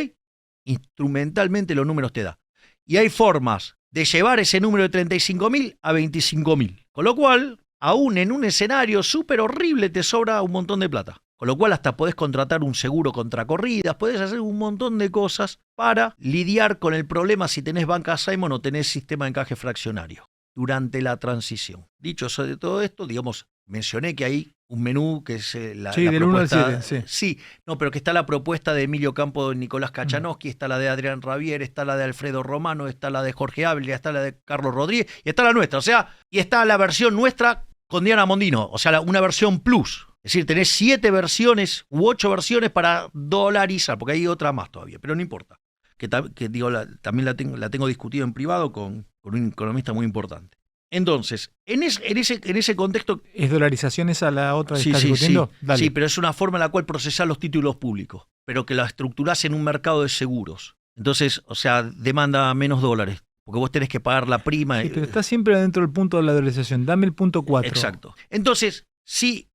Instrumentalmente los números te dan. Y hay formas de llevar ese número de 35.000 a 25.000. Con lo cual, aún en un escenario súper horrible te sobra un montón de plata. Con lo cual hasta podés contratar un seguro contra corridas, podés hacer un montón de cosas para lidiar con el problema si tenés banca Simon o tenés sistema de encaje fraccionario durante la transición. Dicho eso de todo esto, digamos, mencioné que hay un menú que es la del propuesta, 1 al 7, sí, no, pero que está la propuesta de Emilio Campo de Nicolás Kachanowski, está la de Adrián Ravier, está la de Alfredo Romano, está la de Jorge Ávila, está la de Carlos Rodríguez y está la nuestra, o sea, y está la versión nuestra con Diana Mondino, o sea, una versión plus. Es decir, tenés 7 versiones u 8 versiones para dolarizar, porque hay otra más todavía, pero no importa. Que digo, también la tengo discutido en privado con un economista muy importante. Entonces, en ese contexto... ¿Es dolarización esa la otra que Sí, estás sí, discutiendo? sí, Dale. sí, pero es una forma en la cual procesás los títulos públicos, pero que la estructurás en un mercado de seguros. Entonces, o sea, demanda menos dólares, porque vos tenés que pagar la prima. Sí, pero está siempre dentro del punto de la dolarización. Dame el punto 4. Exacto. Entonces, si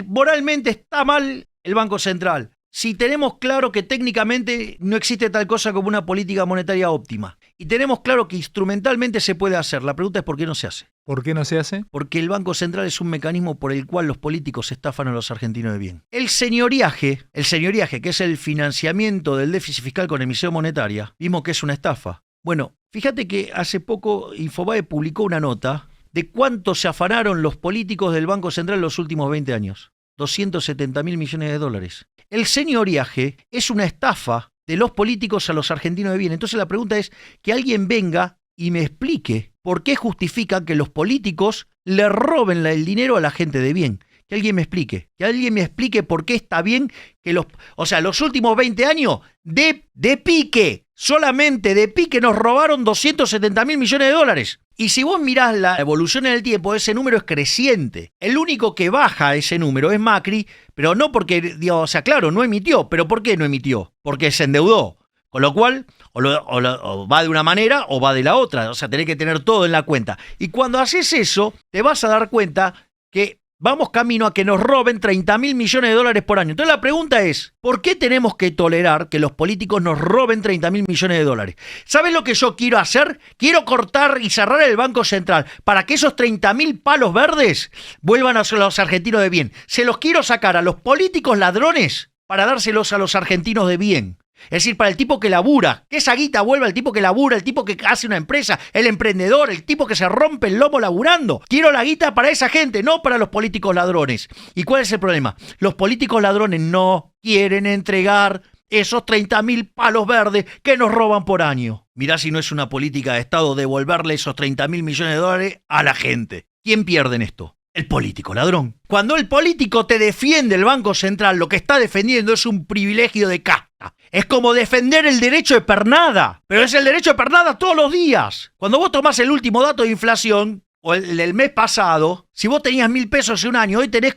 moralmente está mal el Banco Central, si tenemos claro que técnicamente no existe tal cosa como una política monetaria óptima, y tenemos claro que instrumentalmente se puede hacer, la pregunta es ¿por qué no se hace? ¿Por qué no se hace? Porque el Banco Central es un mecanismo por el cual los políticos estafan a los argentinos de bien. El señoriaje, que es el financiamiento del déficit fiscal con emisión monetaria, vimos que es una estafa. Bueno, fíjate que hace poco Infobae publicó una nota de cuánto se afanaron los políticos del Banco Central en los últimos 20 años. 270.000 millones de dólares. El señoriaje es una estafa de los políticos a los argentinos de bien. Entonces la pregunta es que alguien venga y me explique por qué justifican que los políticos le roben el dinero a la gente de bien. Que alguien me explique por qué está bien que los últimos 20 años de pique, solamente de pique nos robaron 270.000 millones de dólares. Y si vos mirás la evolución en el tiempo, ese número es creciente. El único que baja ese número es Macri, pero no porque, claro, no emitió. ¿Pero por qué no emitió? Porque se endeudó. Con lo cual, o va de una manera o va de la otra. O sea, tenés que tener todo en la cuenta. Y cuando haces eso, te vas a dar cuenta que vamos camino a que nos roben 30.000 millones de dólares por año. Entonces la pregunta es, ¿por qué tenemos que tolerar que los políticos nos roben 30.000 millones de dólares? ¿Sabes lo que yo quiero hacer? Quiero cortar y cerrar el Banco Central para que esos 30.000 palos verdes vuelvan a los argentinos de bien. Se los quiero sacar a los políticos ladrones para dárselos a los argentinos de bien. Es decir, para el tipo que labura, que esa guita vuelva al tipo que labura, el tipo que hace una empresa, el emprendedor, el tipo que se rompe el lomo laburando. Quiero la guita para esa gente, no para los políticos ladrones. ¿Y cuál es el problema? Los políticos ladrones no quieren entregar esos 30.000 palos verdes que nos roban por año. Mirá si no es una política de Estado devolverle esos 30.000 millones de dólares a la gente. ¿Quién pierde en esto? El político ladrón. Cuando el político te defiende el Banco Central, lo que está defendiendo es un privilegio de casta. Es como defender el derecho de pernada, pero es el derecho de pernada todos los días. Cuando vos tomás el último dato de inflación, o el del mes pasado, si vos tenías 1.000 pesos en un año, hoy tenés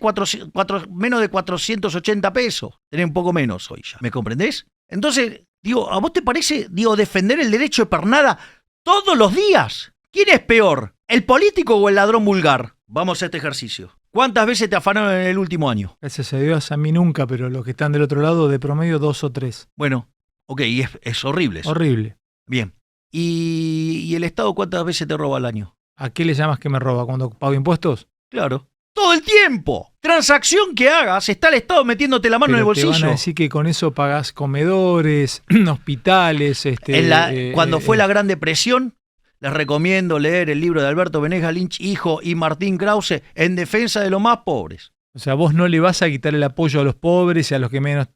menos de 480 pesos. Tenés un poco menos hoy ya. ¿Me comprendés? Entonces, ¿a vos te parece, defender el derecho de pernada todos los días? ¿Quién es peor, el político o el ladrón vulgar? Vamos a este ejercicio. ¿Cuántas veces te afanaron en el último año? Gracias a Dios, a mí nunca, pero los que están del otro lado, de promedio 2 o 3. Bueno, ok, y es horrible eso. Horrible. Bien. ¿Y el Estado cuántas veces te roba al año? ¿A qué le llamas que me roba? ¿Cuando pago impuestos? Claro. ¡Todo el tiempo! Transacción que hagas, está el Estado metiéndote la mano en el bolsillo. Te van a decir que con eso pagás comedores, hospitales. Cuando fue la Gran Depresión, les recomiendo leer el libro de Alberto Beneja Lynch, hijo, y Martín Krause, En defensa de los más pobres. O sea, vos no le vas a quitar el apoyo a los pobres y a los que menos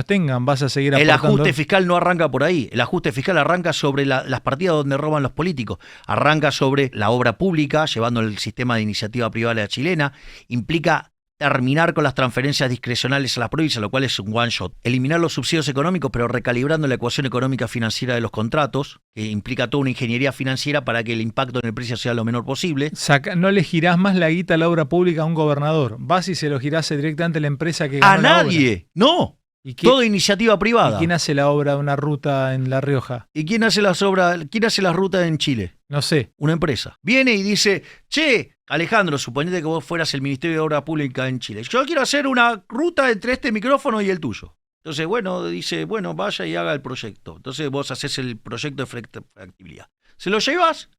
tengan, vas a seguir aportando. El ajuste fiscal no arranca por ahí. El ajuste fiscal arranca sobre las partidas donde roban los políticos. Arranca sobre la obra pública, llevando el sistema de iniciativa privada chilena. Implica terminar con las transferencias discrecionales a las provincias, lo cual es un one shot. Eliminar los subsidios económicos, pero recalibrando la ecuación económica financiera de los contratos, que implica toda una ingeniería financiera para que el impacto en el precio sea lo menor posible. No le girás más la guita a la obra pública a un gobernador. Vas y se lo girás directamente a la empresa que ganó ¡A nadie! ¡No! Toda iniciativa privada. ¿Y quién hace la obra de una ruta en La Rioja? ¿Y quién hace las rutas en Chile? No sé. Una empresa. Viene y dice, che, Alejandro, suponete que vos fueras el Ministerio de Obra Pública en Chile. Yo quiero hacer una ruta entre este micrófono y el tuyo. Entonces, dice, vaya y haga el proyecto. Entonces vos haces el proyecto de factibilidad. ¿Se lo llevas?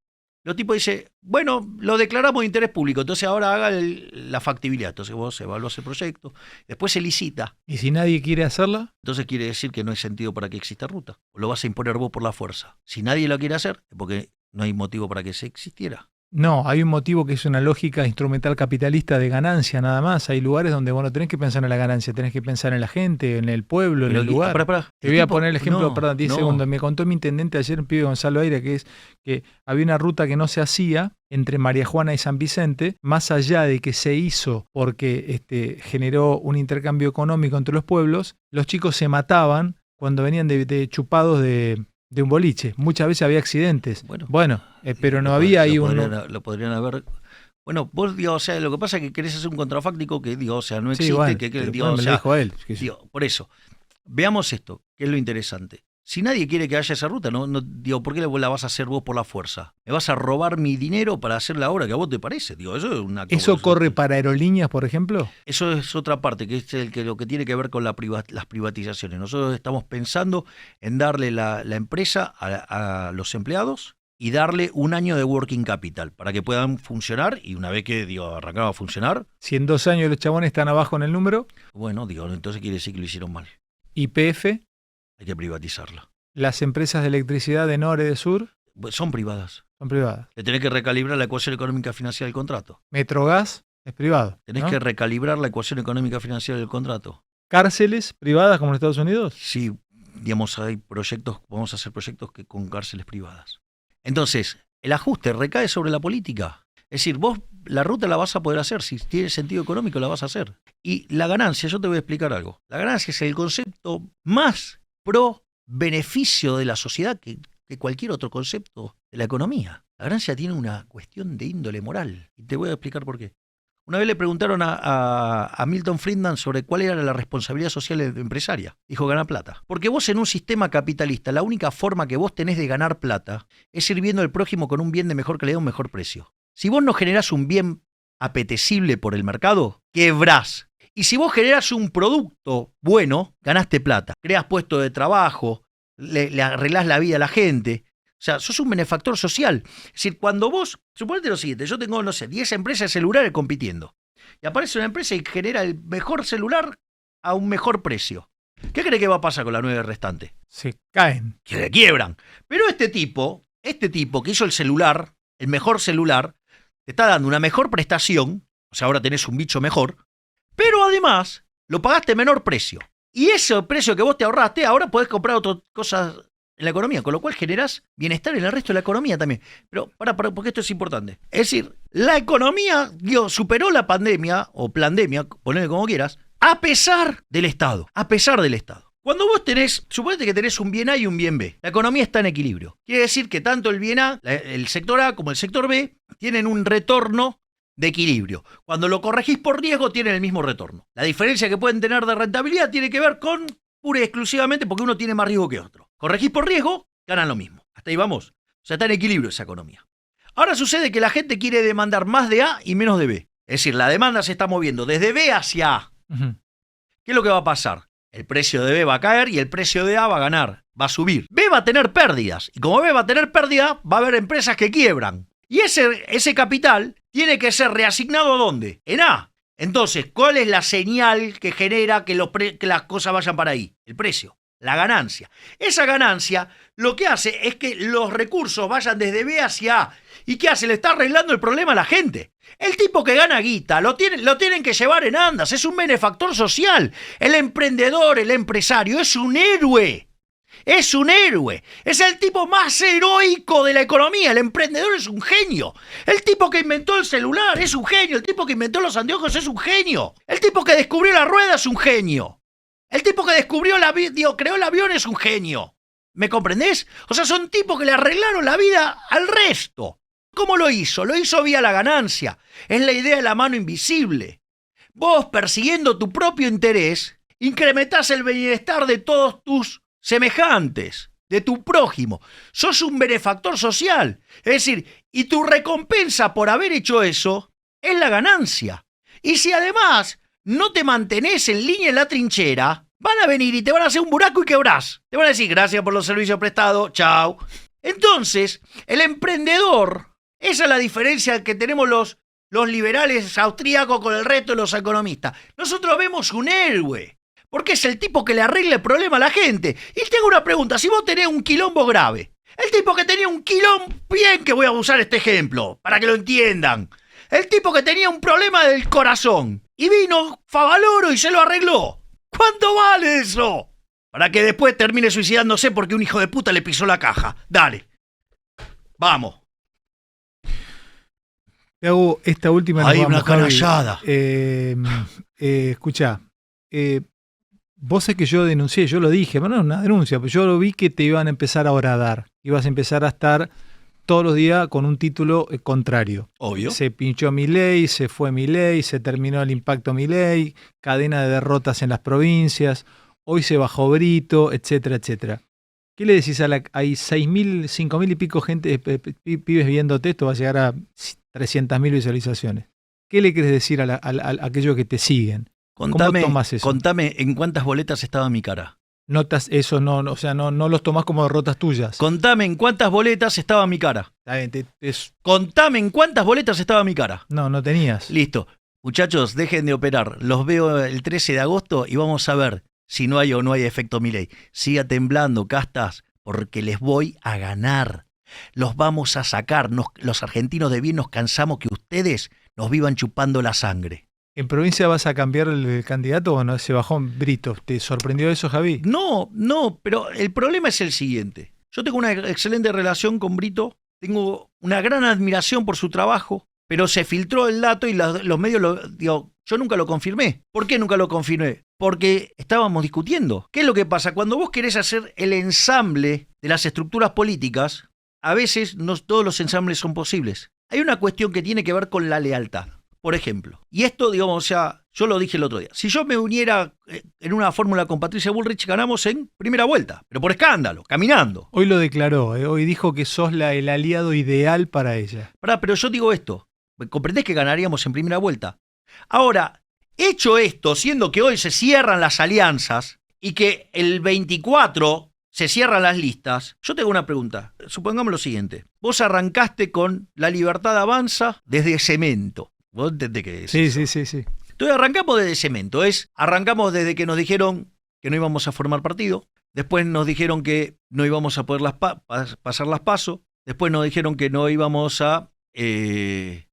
Los tipos dicen, lo declaramos de interés público, entonces ahora haga la factibilidad. Entonces vos evaluás el proyecto, después se licita. ¿Y si nadie quiere hacerla? Entonces quiere decir que no hay sentido para que exista ruta. O lo vas a imponer vos por la fuerza. Si nadie lo quiere hacer, es porque no hay motivo para que se existiera. No, hay un motivo que es una lógica instrumental capitalista de ganancia nada más. Hay lugares donde vos no tenés que pensar en la ganancia, tenés que pensar en la gente, en el pueblo, en el lugar. Te voy a poner el ejemplo, 10 segundos. Me contó mi intendente ayer, un pibe Gonzalo Aire, que había una ruta que no se hacía entre María Juana y San Vicente, más allá de que se hizo porque generó un intercambio económico entre los pueblos, los chicos se mataban cuando venían de chupados de un boliche. Muchas veces había accidentes. Pero no había ahí lo podrían haber. Vos, lo que pasa es que querés hacer un contrafáctico que, no existe. Sí, me lo dijo él. Por eso, veamos esto, que es lo interesante. Si nadie quiere que haya esa ruta, ¿por qué la vas a hacer vos por la fuerza? ¿Me vas a robar mi dinero para hacer la obra que a vos te parece? Eso es una cosa. ¿Eso corre para aerolíneas, por ejemplo? Eso es otra parte, que es lo que tiene que ver con las privatizaciones. Nosotros estamos pensando en darle la empresa a los empleados y darle un año de working capital para que puedan funcionar, y una vez que arrancaron a funcionar. Si en 2 años los chabones están abajo en el número. Entonces quiere decir que lo hicieron mal. YPF. Hay que privatizarla. ¿Las empresas de electricidad de Nore, de Sur? Son privadas. Son privadas. Le tenés que recalibrar la ecuación económica financiera del contrato. Metrogas es privado. Tenés que recalibrar la ecuación económica financiera del contrato. ¿Cárceles privadas como en Estados Unidos? Sí, hay proyectos, vamos a hacer proyectos con cárceles privadas. Entonces, el ajuste recae sobre la política. Es decir, vos la ruta la vas a poder hacer, si tiene sentido económico la vas a hacer. Y la ganancia, yo te voy a explicar algo. La ganancia es el concepto más pro beneficio de la sociedad que cualquier otro concepto de la economía. La ganancia tiene una cuestión de índole moral. Y te voy a explicar por qué. Una vez le preguntaron a Milton Friedman sobre cuál era la responsabilidad social empresaria. Dijo, ganar plata. Porque vos en un sistema capitalista, la única forma que vos tenés de ganar plata es sirviendo al prójimo con un bien de mejor calidad a un mejor precio. Si vos no generás un bien apetecible por el mercado, quebrás. Y si vos generás un producto bueno, ganaste plata. Creas puestos de trabajo, le arreglás la vida a la gente. O sea, sos un benefactor social. Es decir, cuando vos, suponete lo siguiente, yo tengo, 10 empresas de celulares compitiendo. Y aparece una empresa y genera el mejor celular a un mejor precio. ¿Qué cree que va a pasar con la 9 restante? Se caen. Que quiebran. Pero este tipo que hizo el celular, el mejor celular, te está dando una mejor prestación, o sea, ahora tenés un bicho mejor, pero además lo pagaste a menor precio. Y ese precio que vos te ahorraste, ahora podés comprar otras cosas en la economía, con lo cual generás bienestar en el resto de la economía también. Pero porque esto es importante. Es decir, la economía superó la pandemia, o plandemia, ponele como quieras, a pesar del Estado. A pesar del Estado. Cuando vos suponete que tenés un bien A y un bien B, la economía está en equilibrio. Quiere decir que tanto el bien A, el sector A como el sector B, tienen un retorno de equilibrio. Cuando lo corregís por riesgo, tienen el mismo retorno. La diferencia que pueden tener de rentabilidad tiene que ver con pura y exclusivamente porque uno tiene más riesgo que otro. Corregís por riesgo, ganan lo mismo. Hasta ahí vamos. O sea, está en equilibrio esa economía. Ahora sucede que la gente quiere demandar más de A y menos de B. Es decir, la demanda se está moviendo desde B hacia A. Uh-huh. ¿Qué es lo que va a pasar? El precio de B va a caer y el precio de A va a ganar, va a subir. B va a tener pérdidas. Y como B va a tener pérdida, va a haber empresas que quiebran. Y ese capital tiene que ser reasignado ¿a dónde? En A. Entonces, ¿cuál es la señal que genera que las cosas vayan para ahí? El precio, la ganancia. Esa ganancia lo que hace es que los recursos vayan desde B hacia A. ¿Y qué hace? Le está arreglando el problema a la gente. El tipo que gana guita, lo tienen que llevar en andas, es un benefactor social. El emprendedor, el empresario, es un héroe. Es un héroe. Es el tipo más heroico de la economía. El emprendedor es un genio. El tipo que inventó el celular es un genio. El tipo que inventó los anteojos es un genio. El tipo que descubrió la rueda es un genio. El tipo que descubrió creó el avión es un genio. ¿Me comprendés? O sea, son tipos que le arreglaron la vida al resto. ¿Cómo lo hizo? Lo hizo vía la ganancia. Es la idea de la mano invisible. Vos, persiguiendo tu propio interés, incrementás el bienestar de todos tus semejantes, de tu prójimo. Sos un benefactor social. Es decir, y tu recompensa por haber hecho eso es la ganancia. Y si además no te mantenés en línea en la trinchera, van a venir y te van a hacer un buraco y quebrás. Te van a decir, gracias por los servicios prestados, chao. Entonces, el emprendedor, esa es la diferencia que tenemos los liberales austríacos con el resto de los economistas. Nosotros vemos un héroe, porque es el tipo que le arregla el problema a la gente. Y te hago una pregunta, si vos tenés un quilombo grave, el tipo que tenía un quilombo, bien que voy a usar este ejemplo, para que lo entiendan, el tipo que tenía un problema del corazón, y vino Favaloro y se lo arregló. ¿Cuánto vale eso? Para que después termine suicidándose porque un hijo de puta le pisó la caja. Dale. Vamos. Te hago esta última. Hay una canallada. Escuchá. Vos sé que yo denuncié, yo lo dije, pero no es una denuncia, pero yo lo vi que te iban a empezar ahora a dar. Ibas a empezar a estar todos los días con un título contrario. Obvio. Se pinchó Milei, se fue Milei, se terminó el impacto Milei, cadena de derrotas en las provincias, hoy se bajó Brito, etcétera, etcétera. ¿Qué le decís a hay 6.000, 5.000 y pico gente, pibes viéndote? Esto va a llegar a 300.000 visualizaciones. ¿Qué le querés decir a aquellos que te siguen? ¿Cómo tomás eso? Contame en cuántas boletas estaba mi cara. Notas eso, no, o sea, no los tomás como derrotas tuyas. Contame en cuántas boletas estaba mi cara. Está bien, Contame en cuántas boletas estaba mi cara. No tenías. Listo. Muchachos, dejen de operar. Los veo el 13 de agosto y vamos a ver si no hay o no hay efecto Milei. Siga temblando, castas, porque les voy a ganar. Los vamos a sacar. Los argentinos de bien nos cansamos que ustedes nos vivan chupando la sangre. ¿En provincia vas a cambiar el candidato o no? Se bajó Brito. ¿Te sorprendió eso, Javi? No, pero el problema es el siguiente. Yo tengo una excelente relación con Brito, tengo una gran admiración por su trabajo, pero se filtró el dato y los medios yo nunca lo confirmé. ¿Por qué nunca lo confirmé? Porque estábamos discutiendo. ¿Qué es lo que pasa? Cuando vos querés hacer el ensamble de las estructuras políticas, a veces no todos los ensambles son posibles. Hay una cuestión que tiene que ver con la lealtad. Por ejemplo, y esto, digamos, o sea, yo lo dije el otro día, si yo me uniera en una fórmula con Patricia Bullrich, ganamos en primera vuelta, pero por escándalo, caminando. Hoy lo declaró, hoy dijo que sos el aliado ideal para ella. Pero yo digo esto, ¿comprendés que ganaríamos en primera vuelta? Ahora, hecho esto, siendo que hoy se cierran las alianzas y que el 24 se cierran las listas, yo te hago una pregunta. Supongamos lo siguiente, vos arrancaste con La Libertad Avanza desde Cemento. ¿Vos entendés qué es? Sí. Entonces arrancamos desde Cemento. Arrancamos desde que nos dijeron que no íbamos a formar partido. Después nos dijeron que no íbamos a poder pasar las PASO. Después nos dijeron que no íbamos a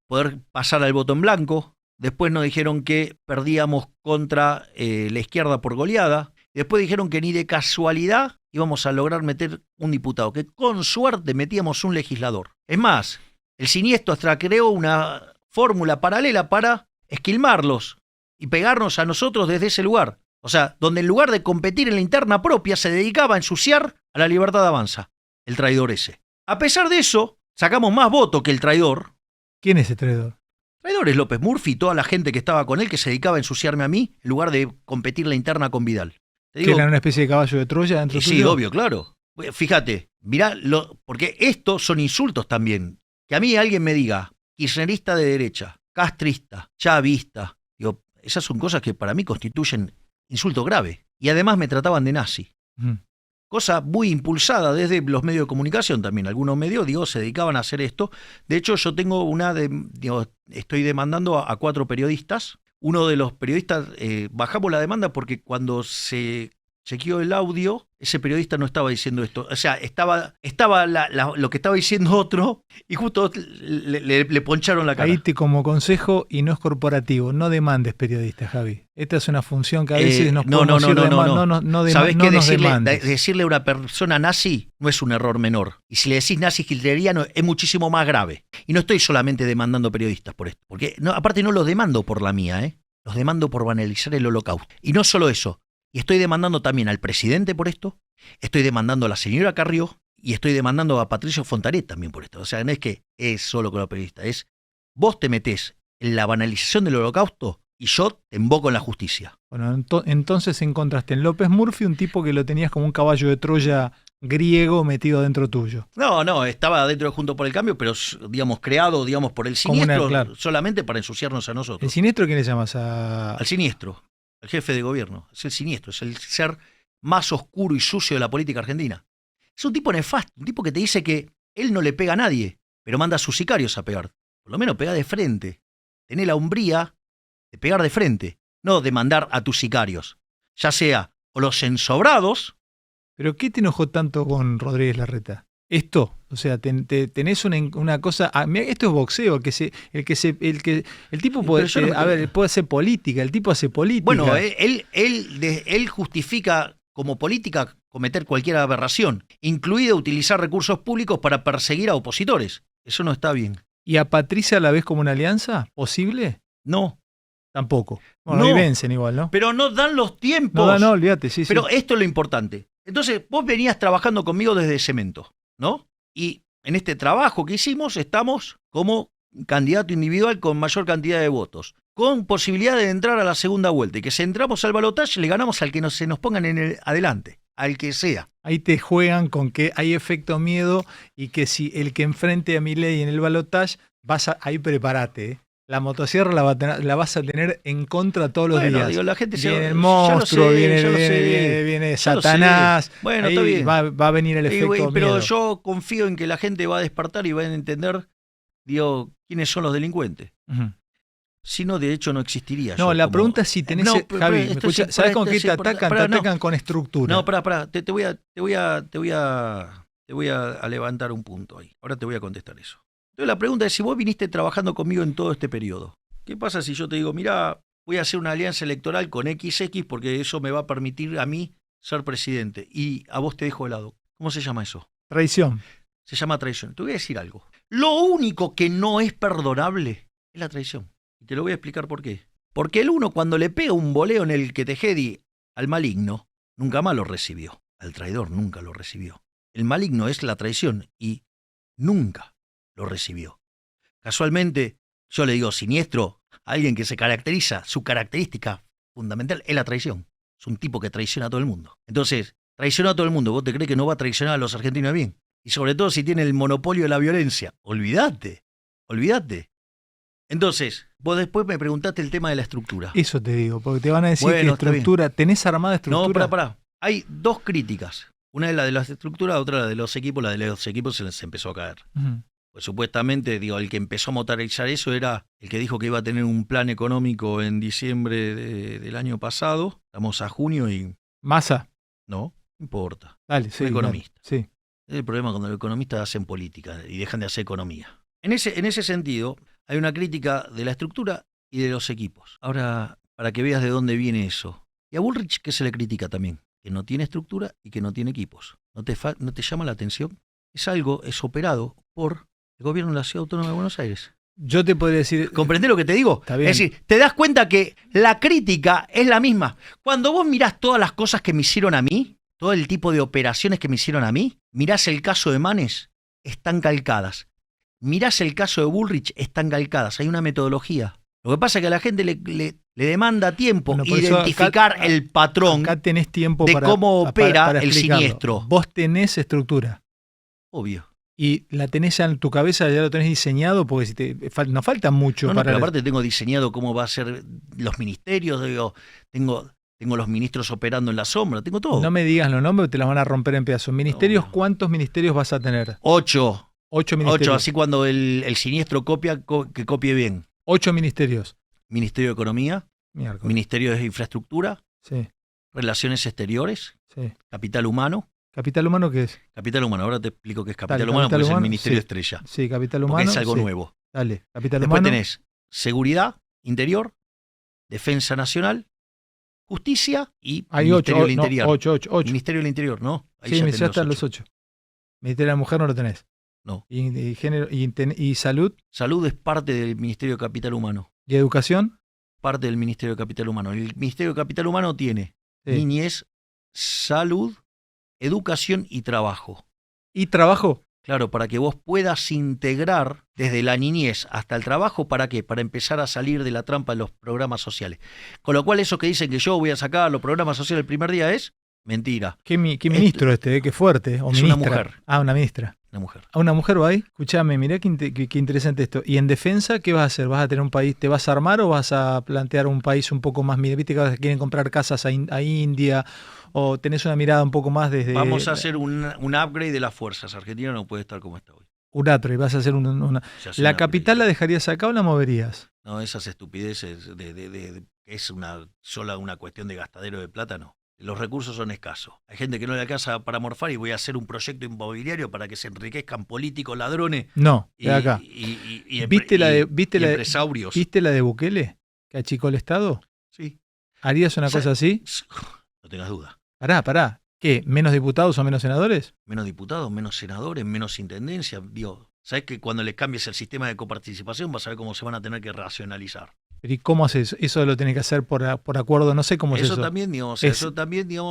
poder pasar al voto en blanco. Después nos dijeron que perdíamos contra la izquierda por goleada. Después dijeron que ni de casualidad íbamos a lograr meter un diputado, que con suerte metíamos un legislador. Es más, el siniestro hasta creó una fórmula paralela para esquilmarlos y pegarnos a nosotros desde ese lugar. O sea, donde en lugar de competir en la interna propia se dedicaba a ensuciar a La Libertad Avanza, el traidor ese. A pesar de eso, sacamos más votos que el traidor. ¿Quién es ese traidor? El traidor es López Murphy y toda la gente que estaba con él que se dedicaba a ensuciarme a mí en lugar de competir la interna con Vidal. Te digo, ¿que era una especie de caballo de Troya dentro tuyo? Sí, obvio, claro. Fíjate, mirá, porque estos son insultos también. Que a mí alguien me diga kirchnerista de derecha, castrista, chavista. Digo, esas son cosas que para mí constituyen insulto grave. Y además me trataban de nazi. Cosa muy impulsada desde los medios de comunicación también. Algunos medios, se dedicaban a hacer esto. De hecho, yo tengo estoy demandando a 4 periodistas. Uno de los periodistas, bajamos la demanda porque cuando se chequeó el audio, ese periodista no estaba diciendo esto. O sea, estaba lo que estaba diciendo otro y justo le poncharon la cara. Ahí como consejo, y no es corporativo, no demandes periodistas, Javi. Esta es una función que a veces nos podemos ir ¿Sabés no qué? nos demandes. Decirle a una persona nazi no es un error menor. Y si le decís nazi hitleriano es muchísimo más grave. Y no estoy solamente demandando periodistas por esto. Porque aparte no los demando por la mía, los demando por banalizar el holocausto. Y no solo eso. Y estoy demandando también al presidente por esto, estoy demandando a la señora Carrió y estoy demandando a Patricio Fontanet también por esto. O sea, no es que es solo con los periodistas, es vos te metés en la banalización del holocausto y yo te invoco en la justicia. Bueno, entonces encontraste en López Murphy un tipo que lo tenías como un caballo de Troya griego metido dentro tuyo. No, estaba dentro de Juntos por el Cambio, pero digamos creado por el siniestro, claro, solamente para ensuciarnos a nosotros. ¿El siniestro quién le llamas? Al siniestro. El jefe de gobierno, es el siniestro, es el ser más oscuro y sucio de la política argentina. Es un tipo nefasto, un tipo que te dice que él no le pega a nadie, pero manda a sus sicarios a pegar. Por lo menos pega de frente. Tenés la hombría de pegar de frente, no de mandar a tus sicarios, ya sea o los ensobrados. ¿Pero qué te enojó tanto con Rodríguez Larreta? Esto, o sea, tenés una cosa. Esto es boxeo, el tipo puede, puede hacer política, el tipo hace política. Bueno, él justifica como política cometer cualquier aberración, incluido utilizar recursos públicos para perseguir a opositores. Eso no está bien. ¿Y a Patricia la ves como una alianza posible? No. Tampoco. Bueno, ahí vencen igual, ¿no? Pero no dan los tiempos. No, olvídate, sí. Pero esto es lo importante. Entonces, vos venías trabajando conmigo desde Cemento, ¿no? Y en este trabajo que hicimos estamos como candidato individual con mayor cantidad de votos, con posibilidad de entrar a la segunda vuelta. Y que si entramos al balotaje le ganamos al que se nos pongan adelante, al que sea. Ahí te juegan con que hay efecto miedo y que si el que enfrente a Milei en el balotaje, ahí prepárate, La motosierra la vas a tener en contra todos los días. Digo, la gente viene el monstruo, viene Satanás. Bueno, está bien. Va a venir el efecto pero miedo. yo confío en que la gente va a despertar y va a entender, quiénes son los delincuentes. Uh-huh. Si no, de hecho, no existiría. No, la pregunta es si tenés... Javi, ¿sabes con qué te atacan? Te atacan con estructura. No, pará. Te voy a levantar un punto ahí. Ahora te voy a contestar eso. Entonces la pregunta es, si vos viniste trabajando conmigo en todo este periodo, ¿qué pasa si yo te digo, mira, voy a hacer una alianza electoral con XX porque eso me va a permitir a mí ser presidente y a vos te dejo de lado? ¿Cómo se llama eso? Traición. Se llama traición. Te voy a decir algo. Lo único que no es perdonable es la traición. Y te lo voy a explicar por qué. Porque el uno, cuando le pega un voleo en el que Tejedi al maligno, nunca más lo recibió. Al traidor nunca lo recibió. El maligno es la traición y nunca lo recibió. Casualmente, yo le digo siniestro a alguien que se caracteriza, su característica fundamental es la traición. Es un tipo que traiciona a todo el mundo. Entonces, traiciona a todo el mundo. ¿Vos te crees que no va a traicionar a los argentinos bien? Y sobre todo si tiene el monopolio de la violencia. Olvídate. Entonces, vos después me preguntaste el tema de la estructura. Eso te digo, porque te van a decir que estructura, ¿tenés armada estructura? No, pará. Hay dos críticas. Una es la de la estructura, otra la de los equipos. La de los equipos se les empezó a caer. Uh-huh. Pues supuestamente, el que empezó a motorizar eso era el que dijo que iba a tener un plan económico en diciembre del año pasado. Estamos a junio y... ¿Massa? No importa. Dale, sí. Un economista. Dale, sí. Es el problema cuando los economistas hacen política y dejan de hacer economía. En ese sentido, hay una crítica de la estructura y de los equipos. Ahora, para que veas de dónde viene eso. Y a Bullrich, ¿qué se le critica también? Que no tiene estructura y que no tiene equipos. ¿No te llama la atención? Es operado por el gobierno de la Ciudad Autónoma de Buenos Aires. Yo te podría decir... ¿Comprendés lo que te digo? Está bien. Es decir, te das cuenta que la crítica es la misma. Cuando vos mirás todas las cosas que me hicieron a mí, todo el tipo de operaciones que me hicieron a mí, mirás el caso de Manes, están calcadas. Mirás el caso de Bullrich, están calcadas. Hay una metodología. Lo que pasa es que a la gente le demanda tiempo identificar el patrón. Acá tenés tiempo de cómo opera el siniestro. Vos tenés estructura. Obvio. Y la tenés ya en tu cabeza, ya lo tenés diseñado, porque no falta mucho. Pero aparte tengo diseñado cómo va a ser los ministerios, tengo los ministros operando en la sombra, tengo todo. No me digas los nombres, te las van a romper en pedazos. ¿Ministerios? No. ¿Cuántos ministerios vas a tener? 8. 8 ministerios. 8, así cuando el siniestro copia, que copie bien. 8 ministerios. Ministerio de Economía, Miércoles. Ministerio de Infraestructura, sí. Relaciones exteriores, Sí. capital humano. ¿Capital humano qué es? Capital humano, ahora te explico qué es capital Dale, humano, capital porque es el humano, Ministerio sí. Estrella. Sí, capital humano. Porque es algo sí. nuevo. Dale, capital Después humano. tenés seguridad, interior, defensa nacional, justicia y Hay Ministerio 8, del no, Interior. 8. Ministerio del Interior, ¿no? Ahí Sí, tenés ya están ocho. los 8. Ministerio de la Mujer no lo tenés. No. Y género, y salud Salud es parte del Ministerio de Capital Humano. y educación. Parte del Ministerio de Capital Humano. El Ministerio de Capital Humano tiene Sí. niñez, salud, educación y trabajo. Y trabajo. Claro, para que vos puedas integrar desde la niñez hasta el trabajo, ¿para qué? Para empezar a salir de la trampa de los programas sociales. Con lo cual eso que dicen que yo voy a sacar los programas sociales el primer día es mentira. ¿Qué ministro qué fuerte? O Es ministra. una mujer. Ah, una ministra. Una mujer. ¿A una mujer va ahí? Escuchame, mirá qué interesante esto. ¿Y en defensa qué vas a hacer? ¿Vas a tener un país, te vas a armar o vas a plantear un país un poco más, viste que quieren comprar casas a India o tenés una mirada un poco más desde... Vamos a hacer un upgrade de las fuerzas. Argentina no puede estar como está hoy. un atro y vas a hacer una... Se hace ¿La un capital la upgrade. dejarías acá o la moverías? No, esas estupideces es sola una cuestión de gastadero de plata, no. Los recursos son escasos. Hay gente que no le alcanza para morfar y voy a hacer un proyecto inmobiliario para que se enriquezcan políticos, ladrones No, y, de acá. y ¿Viste la de empresarios. ¿Viste la de Bukele? Que achicó el Estado. Sí. ¿Harías una cosa así? No tengas duda. Pará. ¿Qué? ¿Menos diputados o menos senadores? Menos diputados, menos senadores, menos intendencia. Digo, ¿sabes que cuando les cambies el sistema de coparticipación vas a ver cómo se van a tener que racionalizar? ¿Y cómo haces eso? Eso lo tenés que hacer por acuerdo, no sé cómo es eso. También, digamos,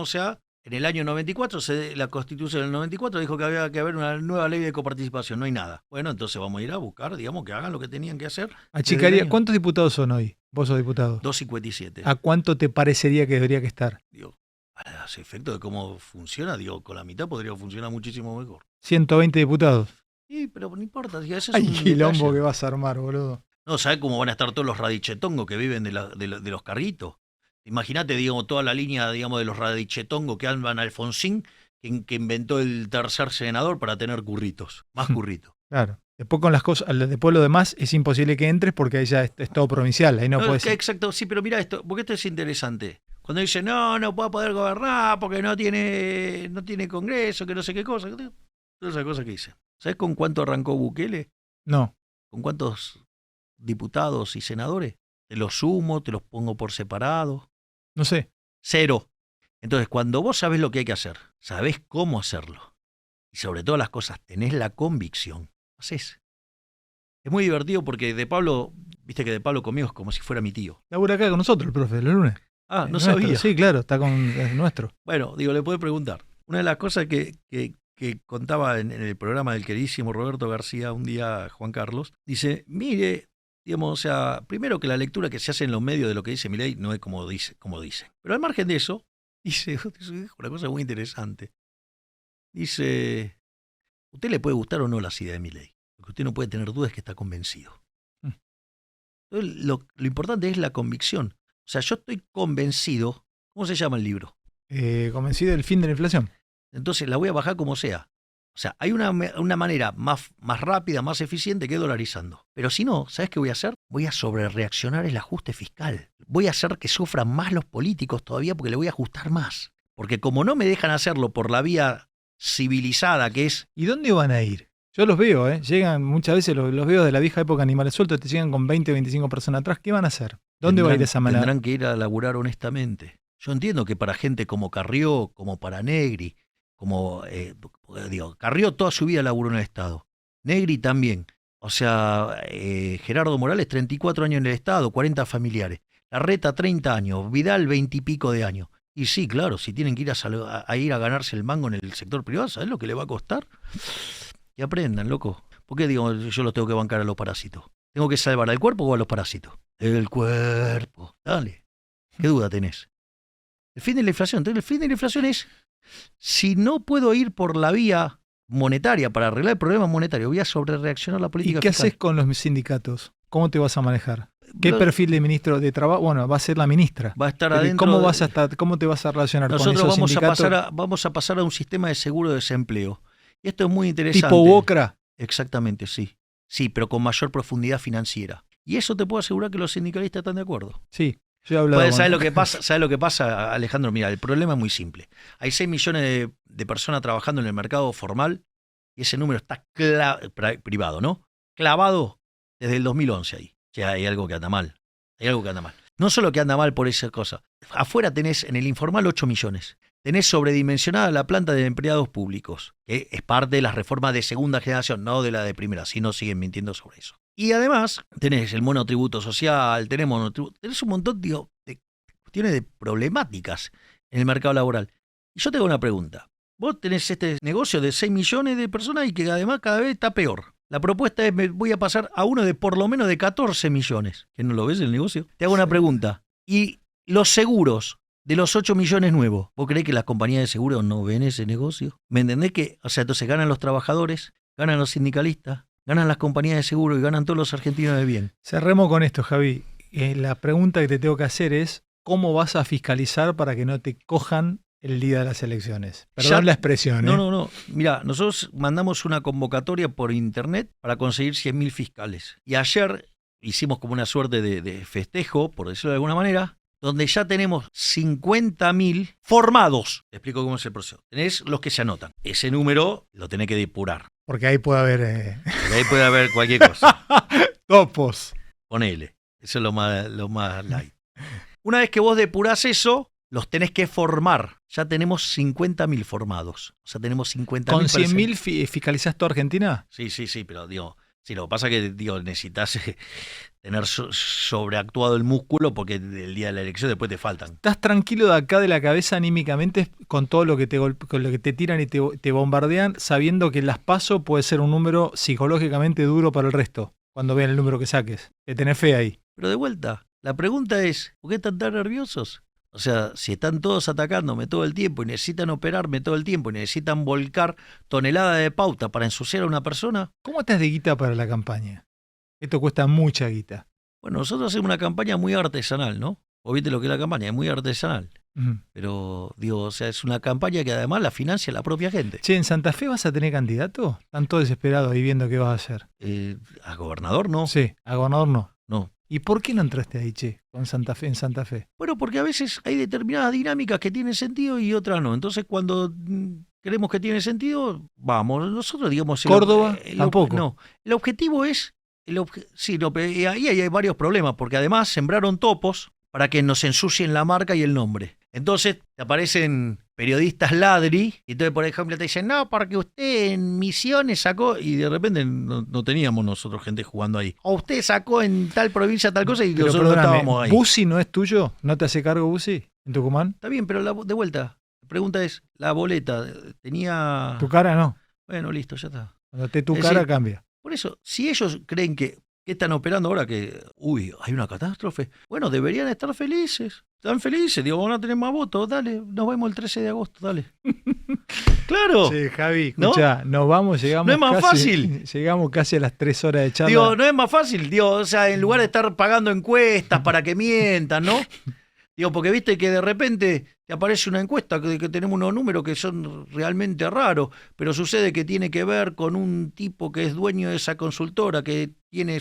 o sea, en el año 94, la Constitución del 94 dijo que había que haber una nueva ley de coparticipación, no hay nada. Bueno, entonces vamos a ir a buscar, digamos, que hagan lo que tenían que hacer. Achicaría, ¿cuántos diputados son hoy? Vos sos diputado. 257. ¿A cuánto te parecería que debería que estar? Digo, a ese efecto de cómo funciona, digo, con la mitad podría funcionar muchísimo mejor. 120 diputados. Sí, pero no importa, digo, ese es Ay, un quilombo detalle. que vas a armar, boludo. No, ¿sabés cómo van a estar todos los radichetongos que viven de los carritos? Imagínate, digamos, toda la línea, digamos, de los radichetongos que andan Alfonsín, que inventó el tercer senador para tener curritos, más curritos. Claro. Después con las cosas, después lo demás es imposible que entres porque ahí ya es todo provincial, ahí no puedes. Exacto, sí, pero mira esto, porque esto es interesante. Cuando dicen, no va a poder gobernar porque no tiene congreso, que no sé qué cosa, todas esas cosas que dicen. ¿Sabés con cuánto arrancó Bukele? No. ¿Con cuántos diputados y senadores? Te los sumo, te los pongo por separado. No sé. 0. Entonces, cuando vos sabés lo que hay que hacer, sabés cómo hacerlo, y sobre todas las cosas tenés la convicción, haces. Es muy divertido porque De Pablo, viste que De Pablo conmigo es como si fuera mi tío. Labura acá con nosotros, el profe, los lunes. Ah, no Nuestro. sabía. Sí, claro, está con es nuestro. Bueno, digo, le puedo preguntar. Una de las cosas que contaba en el programa del queridísimo Roberto García un día, Juan Carlos, dice, mire, digamos, o sea, primero que la lectura que se hace en los medios de lo que dice Milei no es como dice. Pero al margen de eso, dice una cosa muy interesante. Dice, usted le puede gustar o no las ideas de Milei. Lo que usted no puede tener duda es que está convencido. Entonces, lo importante es la convicción. O sea, yo estoy convencido. ¿Cómo se llama el libro? Convencido del fin de la inflación. Entonces la voy a bajar como sea. O sea, hay una manera más rápida, más eficiente que dolarizando. Pero si no, ¿sabes qué voy a hacer? Voy a sobrereaccionar el ajuste fiscal. Voy a hacer que sufran más los políticos todavía porque le voy a ajustar más. Porque como no me dejan hacerlo por la vía civilizada que es... ¿Y dónde van a ir? Yo los veo, llegan muchas veces, los veo de la vieja época Animales Sueltos, te llegan con 20 o 25 personas atrás. ¿Qué van a hacer? ¿Dónde va a ir esa manera? Tendrán que ir a laburar honestamente. Yo entiendo que para gente como Carrió, como para Negri, como, Carrió toda su vida laburó en el Estado. Negri también. O sea, Gerardo Morales, 34 años en el Estado, 40 familiares. Larreta, 30 años. Vidal, 20 y pico de años. Y sí, claro, si tienen que ir a ir a ganarse el mango en el sector privado, ¿sabes lo que le va a costar? Que aprendan, loco. ¿Por qué digo yo los tengo que bancar a los parásitos? ¿Tengo que salvar al cuerpo o a los parásitos? El cuerpo. Dale. ¿Qué duda tenés? El fin de la inflación. Entonces, el fin de la inflación es, si no puedo ir por la vía monetaria para arreglar el problema monetario, voy a sobrereaccionar la política fiscal. ¿Y qué fiscal. haces con los sindicatos? ¿Cómo te vas a manejar? ¿Qué perfil de ministro de trabajo? Bueno, va a ser la ministra. Va a estar adentro. ¿Cómo te vas a relacionar con esos sindicatos? sindicatos? Vamos a pasar a un sistema de seguro de desempleo. Y esto es muy interesante. ¿Tipo Wokra? Exactamente, sí. Sí, pero con mayor profundidad financiera. Y eso te puedo asegurar que los sindicalistas están de acuerdo. Sí. Yo he hablado ¿Sabes lo que pasa? ¿Sabes lo que pasa, Alejandro? Mira, el problema es muy simple. Hay 6 millones de personas trabajando en el mercado formal y ese número está privado, ¿no? Clavado desde el 2011 ahí. O sea, hay algo que anda mal. Hay algo que anda mal. No solo que anda mal por esa cosa. Afuera tenés en el informal 8 millones. Tenés sobredimensionada la planta de empleados públicos, que es parte de las reformas de segunda generación, no de la de primera, si no siguen mintiendo sobre eso. Y además tenés el monotributo social, tenés un montón de cuestiones de problemáticas en el mercado laboral. Y yo te hago una pregunta. Vos tenés este negocio de 6 millones de personas y que además cada vez está peor. La propuesta es, me voy a pasar a uno de por lo menos de 14 millones. ¿Que no lo ves el negocio? Te hago una pregunta. ¿Y los seguros de los 8 millones nuevos? ¿Vos creés que las compañías de seguros no ven ese negocio? ¿Me entendés que, o sea, entonces ganan los trabajadores, ganan los sindicalistas, ganan las compañías de seguro y ganan todos los argentinos de bien? Cerremos con esto, Javi. La pregunta que te tengo que hacer es, ¿cómo vas a fiscalizar para que no te cojan el día de las elecciones? Perdón la expresión. No. Mirá, nosotros mandamos una convocatoria por internet para conseguir 100.000 fiscales. Y ayer hicimos como una suerte de festejo, por decirlo de alguna manera, donde ya tenemos 50.000 formados. Te explico cómo es el proceso. Tenés los que se anotan. Ese número lo tenés que depurar. Porque ahí puede haber... Porque ahí puede haber cualquier cosa. Topos. Ponele. Eso es lo más light. Una vez que vos depurás eso, los tenés que formar. Ya tenemos 50.000 formados. O sea, tenemos 50.000. ¿Con 100.000 fiscalizás toda Argentina? Sí, pero digo, sí, lo que pasa es que necesitas tener sobreactuado el músculo porque el día de la elección después te faltan. ¿Estás tranquilo de acá de la cabeza anímicamente con todo lo que con lo que te tiran y te bombardean, sabiendo que las PASO puede ser un número psicológicamente duro para el resto, cuando vean el número que saques? ¿Te tenés fe ahí? Pero de vuelta, la pregunta es, ¿por qué están tan nerviosos? O sea, si están todos atacándome todo el tiempo y necesitan operarme todo el tiempo y necesitan volcar toneladas de pauta para ensuciar a una persona. ¿Cómo estás de guita para la campaña? Esto cuesta mucha guita. Bueno, nosotros hacemos una campaña muy artesanal, ¿no? ¿Vos viste lo que es la campaña? Es muy artesanal. Pero, digo, o sea, es una campaña que además la financia la propia gente. Che, ¿en Santa Fe vas a tener candidato? Están todos desesperados ahí viendo qué vas a hacer. ¿A gobernador no? Sí, a gobernador no. No. ¿Y por qué no entraste ahí, che, en Santa Fe? Bueno, porque a veces hay determinadas dinámicas que tienen sentido y otras no. Entonces, cuando creemos que tiene sentido, vamos. Nosotros, digamos... ¿Córdoba? Tampoco. No, el objetivo es... Sí, no, y ahí hay varios problemas, porque además sembraron topos para que nos ensucien la marca y el nombre. Entonces te aparecen periodistas ladri, y entonces por ejemplo te dicen, no, porque usted en Misiones sacó, y de repente no teníamos nosotros gente jugando ahí. O usted sacó en tal provincia tal cosa y pero nosotros no estábamos ahí. ¿Bussi no es tuyo? ¿No te hace cargo Bussi en Tucumán? Está bien, pero de vuelta, la pregunta es, la boleta tenía... ¿Tu cara no? Bueno, listo, ya está. Cuando esté tu cara cambia. Por eso, si ellos creen que están operando ahora que, hay una catástrofe, bueno, deberían estar felices. Están felices, digo, van a tener más votos, dale, nos vemos el 13 de agosto, dale. Claro. Sí, Javi, escuchá, ¿no? Nos vamos, llegamos. No es más fácil. Llegamos casi a las 3 horas de charla. Digo, no es más fácil, digo, o sea, en lugar de estar pagando encuestas para que mientan, ¿no? Digo, porque viste que de repente te aparece una encuesta que tenemos unos números que son realmente raros, pero sucede que tiene que ver con un tipo que es dueño de esa consultora, que tiene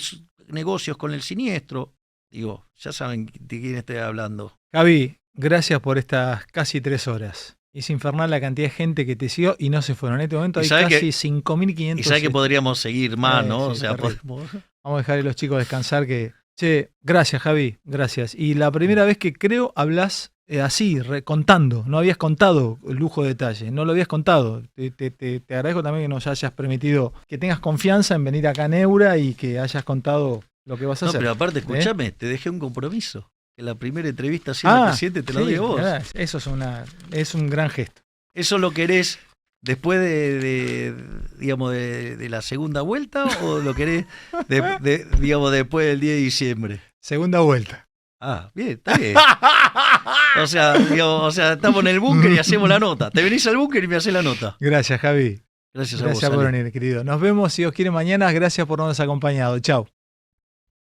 negocios con el siniestro. Digo, ya saben de quién estoy hablando. Javi, gracias por estas casi 3 horas. Es infernal la cantidad de gente que te siguió y no se fueron. En este momento hay casi 5.500. Y sabes que podríamos seguir más, ¿no? Sí, o sea, vamos a dejar a los chicos descansar que... Che, gracias Javi, gracias. Y la primera vez que creo hablas así, contando. No habías contado el lujo de detalle, no lo habías contado. Te agradezco también que nos hayas permitido, que tengas confianza en venir acá a Neura y que hayas contado lo que vas a hacer. No, pero aparte, escúchame, te dejé un compromiso. Que la primera entrevista siendo presidente te la doy a vos. Eso es un gran gesto. ¿Eso lo querés después digamos, de la segunda vuelta o lo querés, digamos, después del 10 de diciembre? Segunda vuelta. Ah, bien, está bien. O sea, estamos en el búnker y hacemos la nota. Te venís al búnker y me haces la nota. Gracias, Javi. Gracias a vos. Gracias por venir, querido. Nos vemos, si Dios quiere, mañana. Gracias por habernos acompañado. Chau.